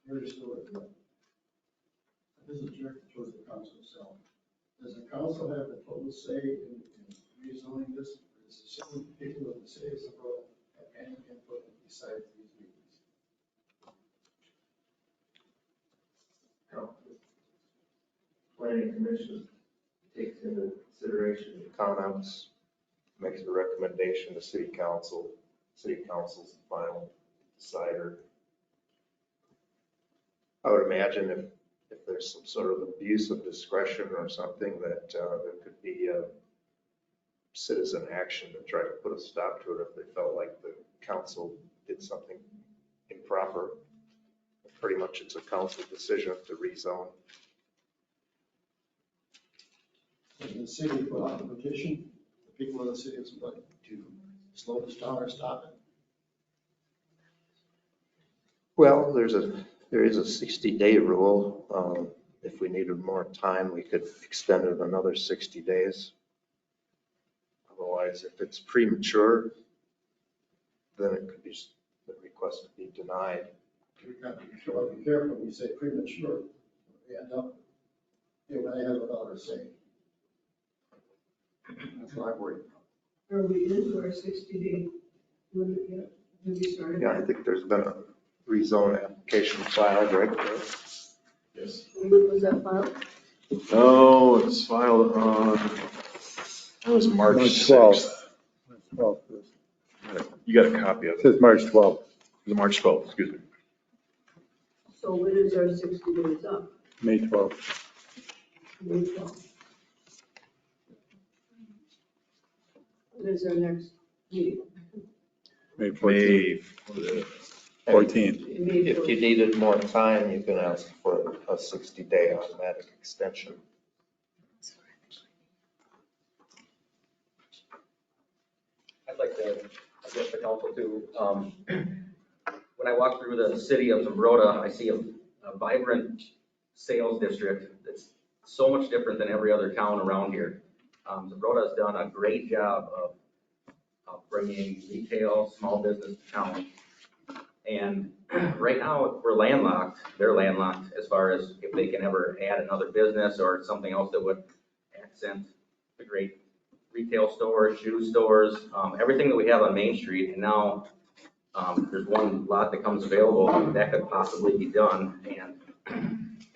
Speaker 9: Here's the story. This is directed towards the council itself. Does the council have the total say in rezoning this? Or does the city, people of the city of Sabro have any input besides these meetings?
Speaker 15: Planning commission takes into consideration the comments, makes a recommendation to city council. City council's the final decider. I would imagine if there's some sort of abuse of discretion or something, that there could be a citizen action to try to put a stop to it if they felt like the council did something improper. Pretty much it's a council decision to rezone.
Speaker 9: Does the city put out a petition, the people of the city of Sabro, to slow this down or stop it?
Speaker 15: Well, there is a 60-day rule. If we needed more time, we could extend it another 60 days. Otherwise, if it's premature, then it could be, the request would be denied.
Speaker 9: We've got to be careful when we say premature. We end up, you know, they have without our say. That's what I'm worried about.
Speaker 12: Are we into our 60-day limit yet? Have we started?
Speaker 15: Yeah, I think there's been a rezone application filed, right?
Speaker 13: Yes.
Speaker 12: When was that filed?
Speaker 5: No, it's filed on, that was March
Speaker 3: 12th.
Speaker 5: 6th.
Speaker 3: 12th.
Speaker 5: You got a copy of
Speaker 3: It
Speaker 5: it.
Speaker 3: says March 12th.
Speaker 5: It was March 12th, excuse me.
Speaker 12: So when is our 60 days up?
Speaker 3: May 12th.
Speaker 12: May 12th. When is our next meeting?
Speaker 3: May 14th.
Speaker 5: May
Speaker 3: 14th.
Speaker 12: May
Speaker 15: If
Speaker 12: 14th.
Speaker 15: you needed more time, you can ask for a 60-day automatic extension.
Speaker 14: I'd like to address the council too. When I walk through the city of Zumbrota, I see a vibrant sales district that's so much different than every other town around here. Zumbrota has done a great job of bringing retail, small business to town. And right now, we're landlocked. They're landlocked as far as if they can ever add another business or something else that would accent the great retail stores, shoe stores, everything that we have on Main Street. And now there's one lot that comes available that could possibly be done. And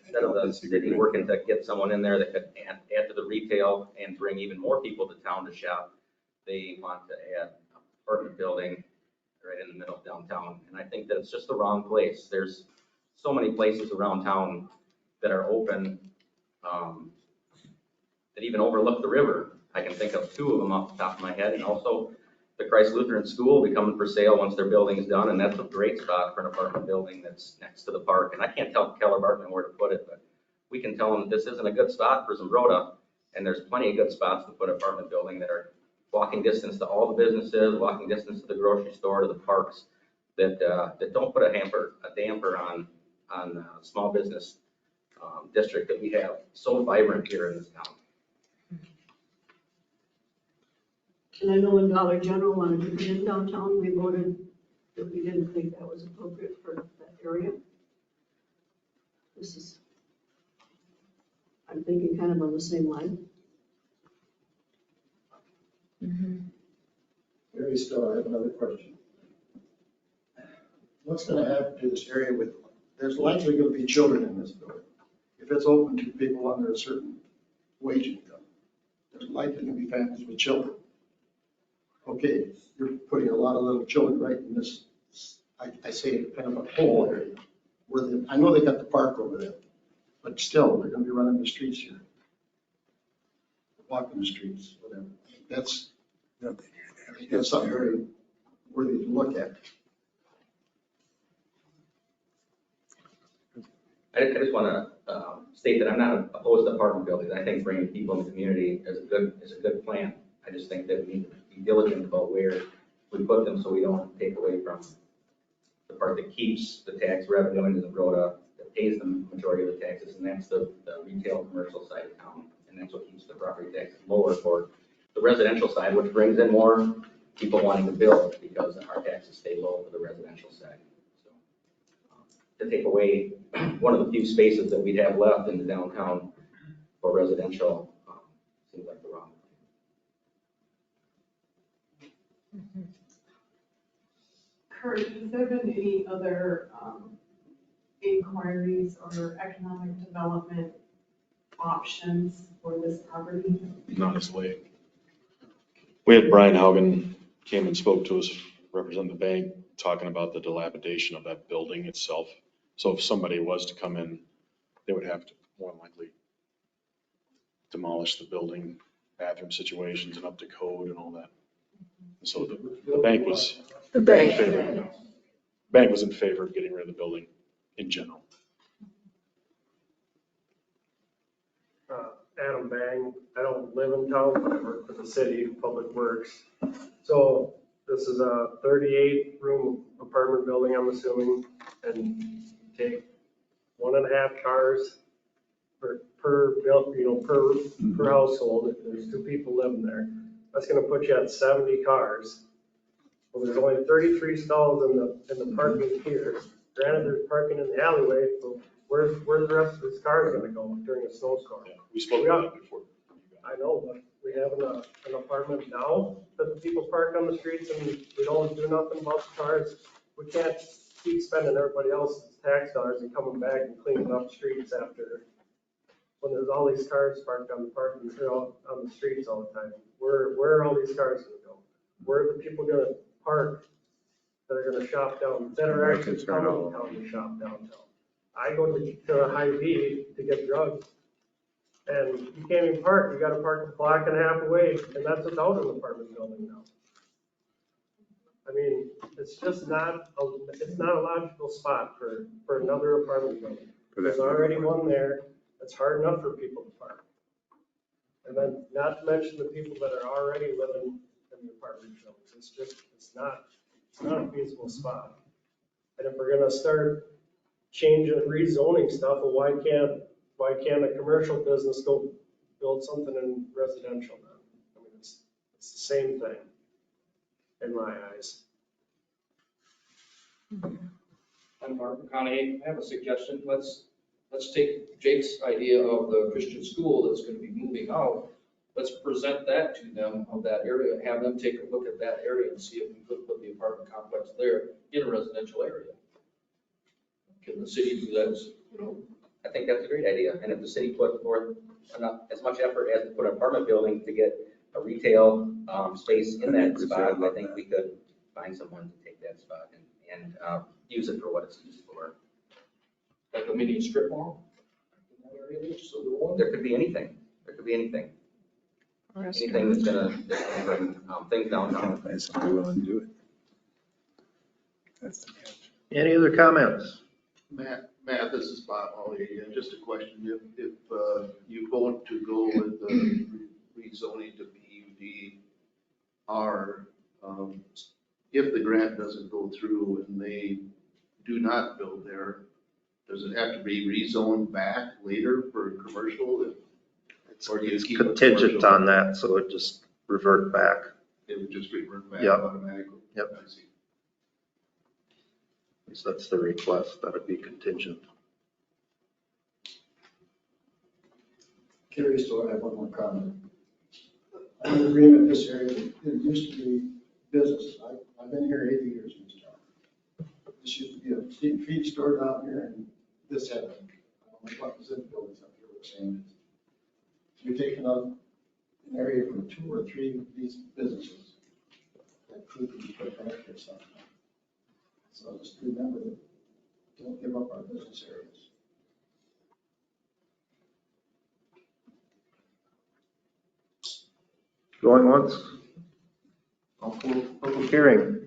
Speaker 14: instead of the city working to get someone in there that could add to the retail and bring even more people to town to shop, they want to add an apartment building right in the middle of downtown. And I think that's just the wrong place. There's so many places around town that are open that even overlook the river. I can think of 2 of them off the top of my head, and also the Christ Lutheran School will be coming for sale once their building is done, and that's a great spot for an apartment building that's next to the park. And I can't tell Keller Barton where to put it, but we can tell them this isn't a good spot for Zumbrota, and there's plenty of good spots to put an apartment building that are walking distance to all the businesses, walking distance to the grocery store, to the parks, that don't put a damper on small business district that we have so vibrant here in this town.
Speaker 12: And I know when Dollar General wanted to put in downtown, we voted that we didn't think that was appropriate for that area. This is, I'm thinking kind of on the same line.
Speaker 9: Mary, still, I have another question. What's gonna happen to this area with, there's likely gonna be children in this building. If it's open to people under a certain wage income, there's likely gonna be families with children. Okay, you're putting a lot of little children right in this, I say kind of a whole area. I know they got the park over there, but still, they're gonna be running the streets here. Walking the streets, whatever. That's something very worthy to look at.
Speaker 14: I just want to state that I'm not opposed to apartment buildings. I think bringing people in the community is a good plan. I just think that we need to be diligent about where we put them so we don't take away from the part that keeps the tax revenue into the Zumbrota, that pays the majority of the taxes, and that's the retail and commercial side of town. And that's what keeps the property taxes lower for the residential side, which brings in more people wanting to build because our taxes stay low for the residential side. So to take away one of the few spaces that we'd have left in the downtown for residential seems like the wrong thing.
Speaker 16: Kurt, has there been any other inquiries or economic development options for this property?
Speaker 5: Not as late. We had Brian Haugen came and spoke to us, represent the bank, talking about the dilapidation of that building itself. So if somebody was to come in, they would have to more than likely demolish the building, bathroom situations and up to code and all that. So the bank was in favor. Bank was in favor of getting rid of the building in general.
Speaker 17: Adam Bang. I don't live in town, but I work for the city, Public Works. So this is a 38-room apartment building, I'm assuming, and take 1.5 cars per household. If there's 2 people living there, that's going to put you at 70 cars. Well, there's only 33 stalls in the parking here. Granted, there's parking in the alleyway, but where's the rest of these cars going to go during a snowstorm?
Speaker 5: Yeah, we spoke about that before.
Speaker 17: I know, but we have an apartment now that the people park on the streets and we don't do nothing about the cars. We can't keep spending everybody else's tax dollars and coming back and cleaning up streets after, when there's all these cars parked on the streets all the time. Where are all these cars going to go? Where are the people going to park that are going to shop down, that are actually coming down to shop downtown? I go to Hy-Vee to get drugs, and you can't even park. You gotta park a block and a half away, and that's without an apartment building now. I mean, it's just not a logical spot for another apartment building. There's already one there. It's hard enough for people to park. And then not to mention the people that are already living in the apartment buildings. It's not a feasible spot. And if we're gonna start changing, rezoning stuff, well, why can't a commercial business go build something in residential then? I mean, it's the same thing in my eyes.
Speaker 10: I'm Mark McConaughey. I have a suggestion. Let's take Jake's idea of the Christian school that's going to be moving out. Let's present that to them of that area, have them take a look at that area and see if we could put the apartment complex there in a residential area. Can the city do that?
Speaker 14: I think that's a great idea. And if the city put forth as much effort as to put an apartment building to get a retail space in that spot, I think we could find someone to take that spot and use it for what it's used for.
Speaker 10: Like a mini strip mall?
Speaker 14: There could be anything. There could be anything. anything that's gonna bring things downtown.
Speaker 3: Find somebody willing to do it. That's the catch.
Speaker 15: Any other comments?
Speaker 7: Matt, this is Bob Holly again. Just a question. If you vote to go with the rezoning to PUD, if the grant doesn't go through and they do not build there, does it have to be rezoned back later for commercial? Or do you
Speaker 15: It's
Speaker 7: keep it
Speaker 15: contingent
Speaker 7: commercial?
Speaker 15: on that, so it just revert back.
Speaker 7: It would just revert back
Speaker 15: Yep.
Speaker 7: automatically?
Speaker 15: Yep.
Speaker 7: I see.
Speaker 15: So that's the request, that would be contingent.
Speaker 9: Curious, so I have one more comment. I'm in agreement, this area, it used to be business. I've been here 80 years in this town. This used to be a feed store down here, and this had, I don't know what was in the buildings up here were saying. We've taken up an area from 2 or 3 of these businesses that could be put back here sometime. So just remember, don't give up our business areas.
Speaker 15: Going once? Public hearing.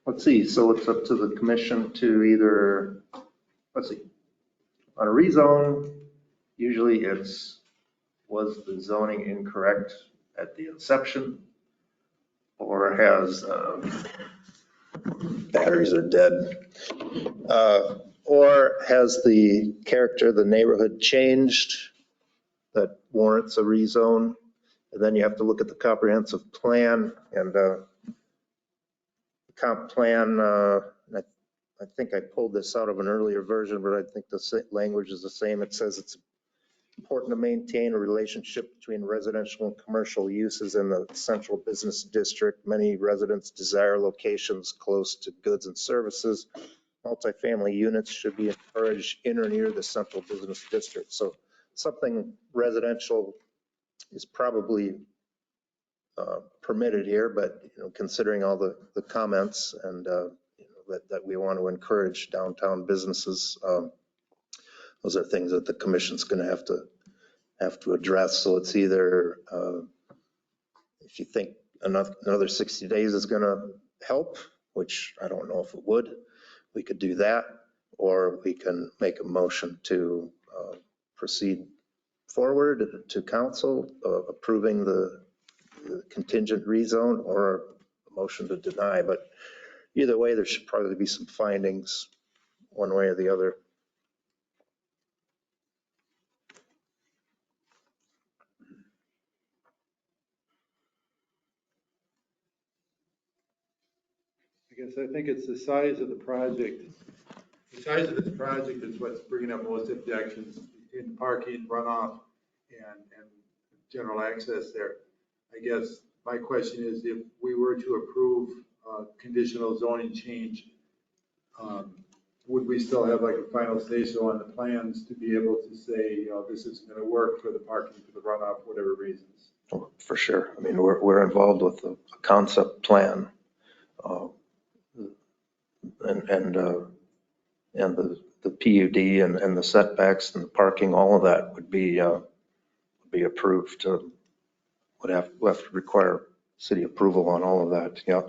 Speaker 15: Let's see, so it's up to the commission to either, let's see, on a rezone, usually was the zoning incorrect at the inception? Or has, batteries are dead. Or has the character of the neighborhood changed that warrants a rezone? And then you have to look at the comprehensive plan and the comp plan, I think I pulled this out of an earlier version, but I think the language is the same. It says it's important to maintain a relationship between residential and commercial uses in the central business district. Many residents desire locations close to goods and services. Multifamily units should be encouraged in or near the central business district. So something residential is probably permitted here, but considering all the comments and that we want to encourage downtown businesses, those are things that the commission's going to have to address. So it's either if you think another 60 days is going to help, which I don't know if it would, we could do that, or we can make a motion to proceed forward to council approving the contingent rezone, or a motion to deny. But either way, there should probably be some findings one way or the other.
Speaker 3: I think it's the size of the project. The size of this project is what's bringing up most objections in parking, runoff, and general access there. I guess my question is, if we were to approve conditional zoning change, would we still have like a final say-so on the plans to be able to say, this is going to work for the parking, for the runoff, whatever reasons?
Speaker 15: Oh, for sure. I mean, we're involved with a concept plan. And the PUD and the setbacks and the parking, all of that would be approved. Would have to require city approval on all of that. Yeah.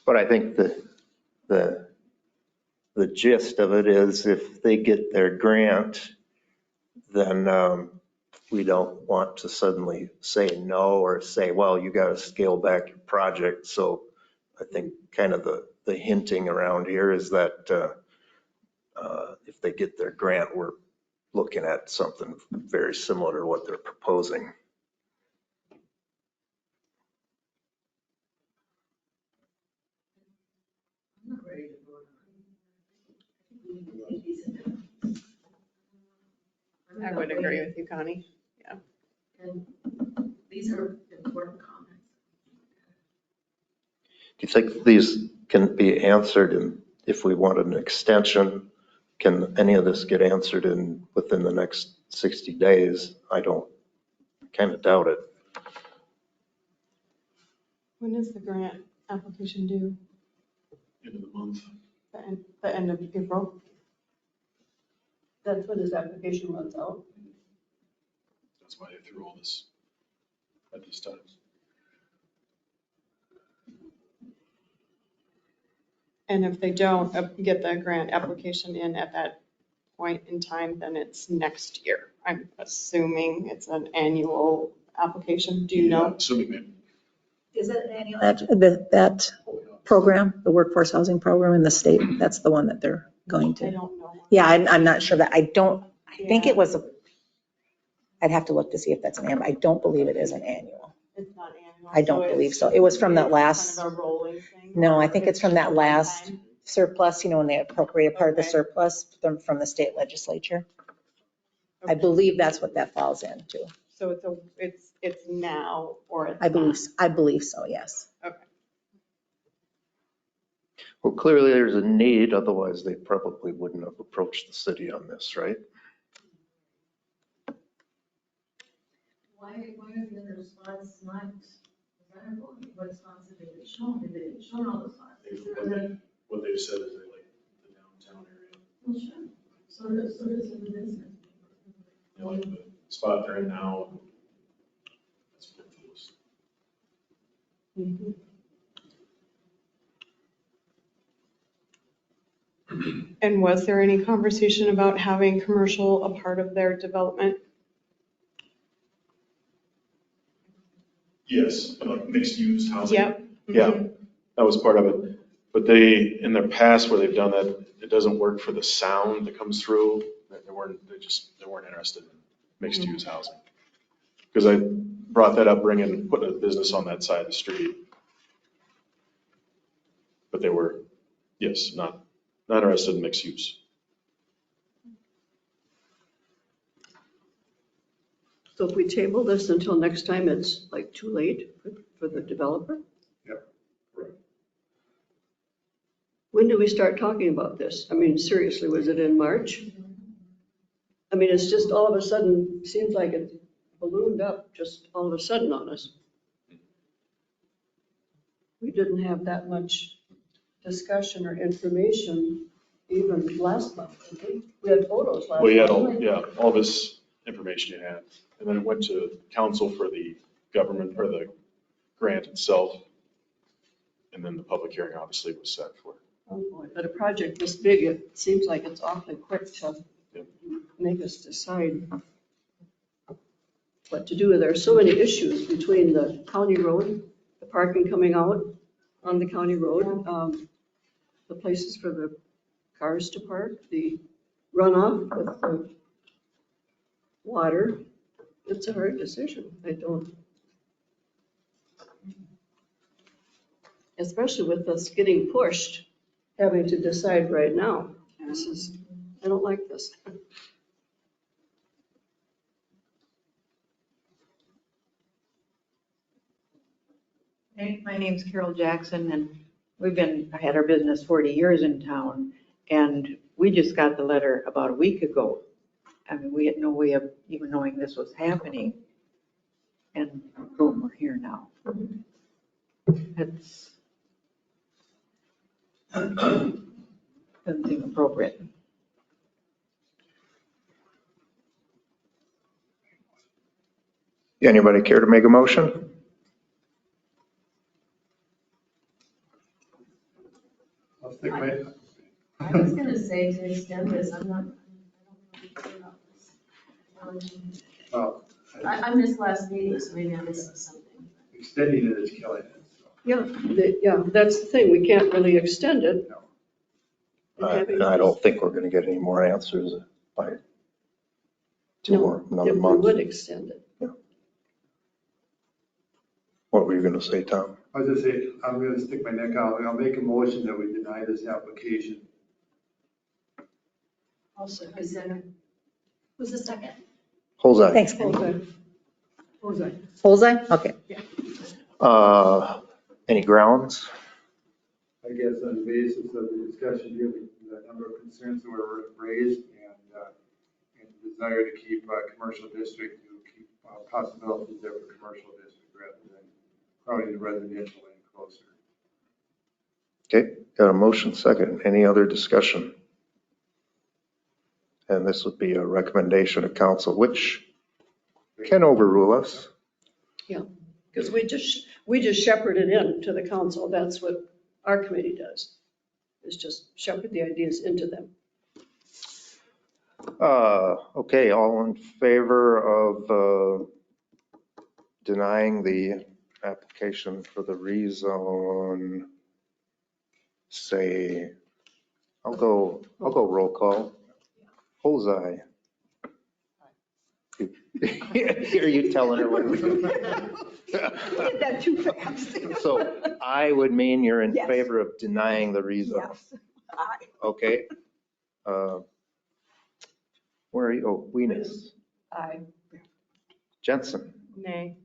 Speaker 15: But I think the gist of it is, if they get their grant, then we don't want to suddenly say no, or say, well, you got to scale back your project. So I think kind of the hinting around here is that if they get their grant, we're looking at something very similar to what they're proposing.
Speaker 12: I'm not ready to vote on it.
Speaker 16: I would agree with you, Connie. Yeah.
Speaker 12: And these are important comments.
Speaker 15: Do you think these can be answered, and if we wanted an extension, can any of this get answered within the next 60 days? I kind of doubt it.
Speaker 16: When is the grant application due?
Speaker 13: End of the month.
Speaker 16: The end of April?
Speaker 12: That's when his application runs out.
Speaker 13: That's why they threw all this at this time.
Speaker 16: And if they don't get the grant application in at that point in time, then it's next year. I'm assuming it's an annual application. Do you
Speaker 13: Yeah,
Speaker 16: know?
Speaker 13: assuming maybe.
Speaker 6: Is that an annual? That program, the workforce housing program in the state, that's the one that they're going
Speaker 16: I
Speaker 6: to.
Speaker 16: don't know.
Speaker 6: Yeah, I'm not sure that, I think it was, I'd have to look to see if that's an annual. I don't believe it is an annual.
Speaker 16: It's not annual.
Speaker 6: I don't believe so. It was from that last,
Speaker 16: Kind of a rolling thing.
Speaker 6: no, I think it's from that last
Speaker 16: Time?
Speaker 6: surplus, when they appropriated part of the
Speaker 16: Okay.
Speaker 6: surplus from the state legislature. I believe that's what that falls into.
Speaker 16: So it's now or it's
Speaker 6: I believe so, yes.
Speaker 16: not. Okay.
Speaker 2: Well, clearly there's a need, otherwise they probably wouldn't have approached the city on this, right?
Speaker 12: Why are the other spots not desirable? What spots have they been shown? Have they been shown all the spots?
Speaker 13: What they've said is they like the downtown area.
Speaker 12: Well, sure. So does the business.
Speaker 13: They like the spot they're in now. That's what it was.
Speaker 16: Mhm. And was there any conversation about having commercial a part of their development?
Speaker 13: Yes, like mixed use housing.
Speaker 16: Yep.
Speaker 5: Yeah, that was part of it. But they, in their past where they've done that, it doesn't work for the sound that comes through. They weren't interested in mixed use housing. Because I brought that up, putting a business on that side of the street. But they were, yes, not interested in mixed use.
Speaker 12: So if we table this until next time, it's like too late for the developer?
Speaker 11: Yep, correct.
Speaker 12: When do we start talking about this? I mean, seriously, was it in March? I mean, it's just all of a sudden, seems like it ballooned up just all of a sudden on us. We didn't have that much discussion or information even last month, did we? We had photos last month.
Speaker 5: Well, you had all this information you had. And then it went to council for the government or the grant itself. And then the public hearing obviously was set for.
Speaker 12: Oh boy, but a project this big, it seems like it's awfully quick to make us decide what to do. There are so many issues between the county road, the parking coming out on the county road, the places for the cars to park, the runoff with the water. It's a hard decision. Especially with us getting pushed, having to decide right now. I don't like this.
Speaker 18: Hey, my name's Carol Jackson, and I had our business 40 years in town, and we just got the letter about a week ago. I mean, we had no way of even knowing this was happening, and boom, we're here now. It's doesn't seem appropriate.
Speaker 2: Anybody care to make a motion?
Speaker 9: I'll stick my,
Speaker 12: I was gonna say to extend this, I don't know about this.
Speaker 9: well,
Speaker 12: I missed last meeting, so maybe I missed something.
Speaker 9: extending it is killing it.
Speaker 12: Yeah, that's the thing. We can't really extend it.
Speaker 2: And I don't think we're gonna get any more answers by another
Speaker 12: If we
Speaker 2: month.
Speaker 12: would extend it.
Speaker 2: What were you gonna say, Tom?
Speaker 9: I was gonna say, I'm gonna stick my neck out, and I'll make a motion that we deny this application.
Speaker 12: Also, who's the second?
Speaker 2: Jose.
Speaker 6: Thanks.
Speaker 12: Jose.
Speaker 6: Bullseye? Okay.
Speaker 2: Any grounds?
Speaker 9: I guess on the basis of the discussion here, the number of concerns that were raised and the desire to keep commercial district, to keep possibilities there for commercial district rather than crowding the residential in closer.
Speaker 2: Okay, got a motion second. Any other discussion? And this would be a recommendation of council, which can overrule us.
Speaker 12: Yeah, because we just shepherd it in to the council. That's what our committee does, is just shepherd the ideas into them.
Speaker 2: Okay, all in favor of denying the application for the rezone? Say, I'll go roll call. Bullseye. Are you telling her what?
Speaker 18: Did that too fast.
Speaker 2: So I would mean you're in
Speaker 18: Yes.
Speaker 2: favor of denying the rezone.
Speaker 18: Yes. Aye.
Speaker 2: Okay. Where are you? Oh, Weenus.
Speaker 12: Aye.
Speaker 2: Jensen.
Speaker 16: Nay.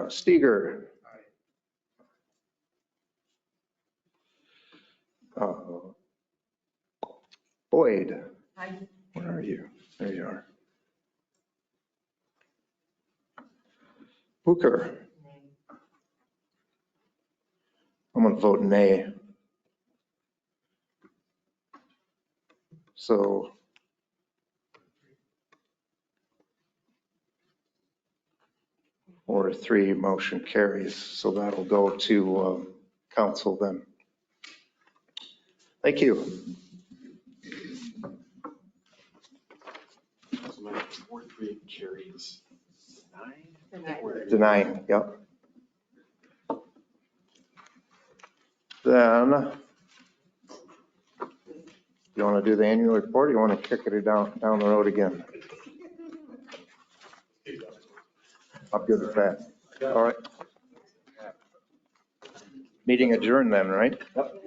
Speaker 2: Steger. Boyd.
Speaker 18: Aye.
Speaker 2: Where are you? There you are. Booker. I'm going to vote nay. So 4-3 motion carries. So that'll go to council then. Thank you.
Speaker 13: Ward 3 carries 9.
Speaker 2: Denying, yep. Then, you want to do the annual report or you want to kick it down the road again? I'm good with that. All right. Meeting adjourned then, right?
Speaker 18: Yep.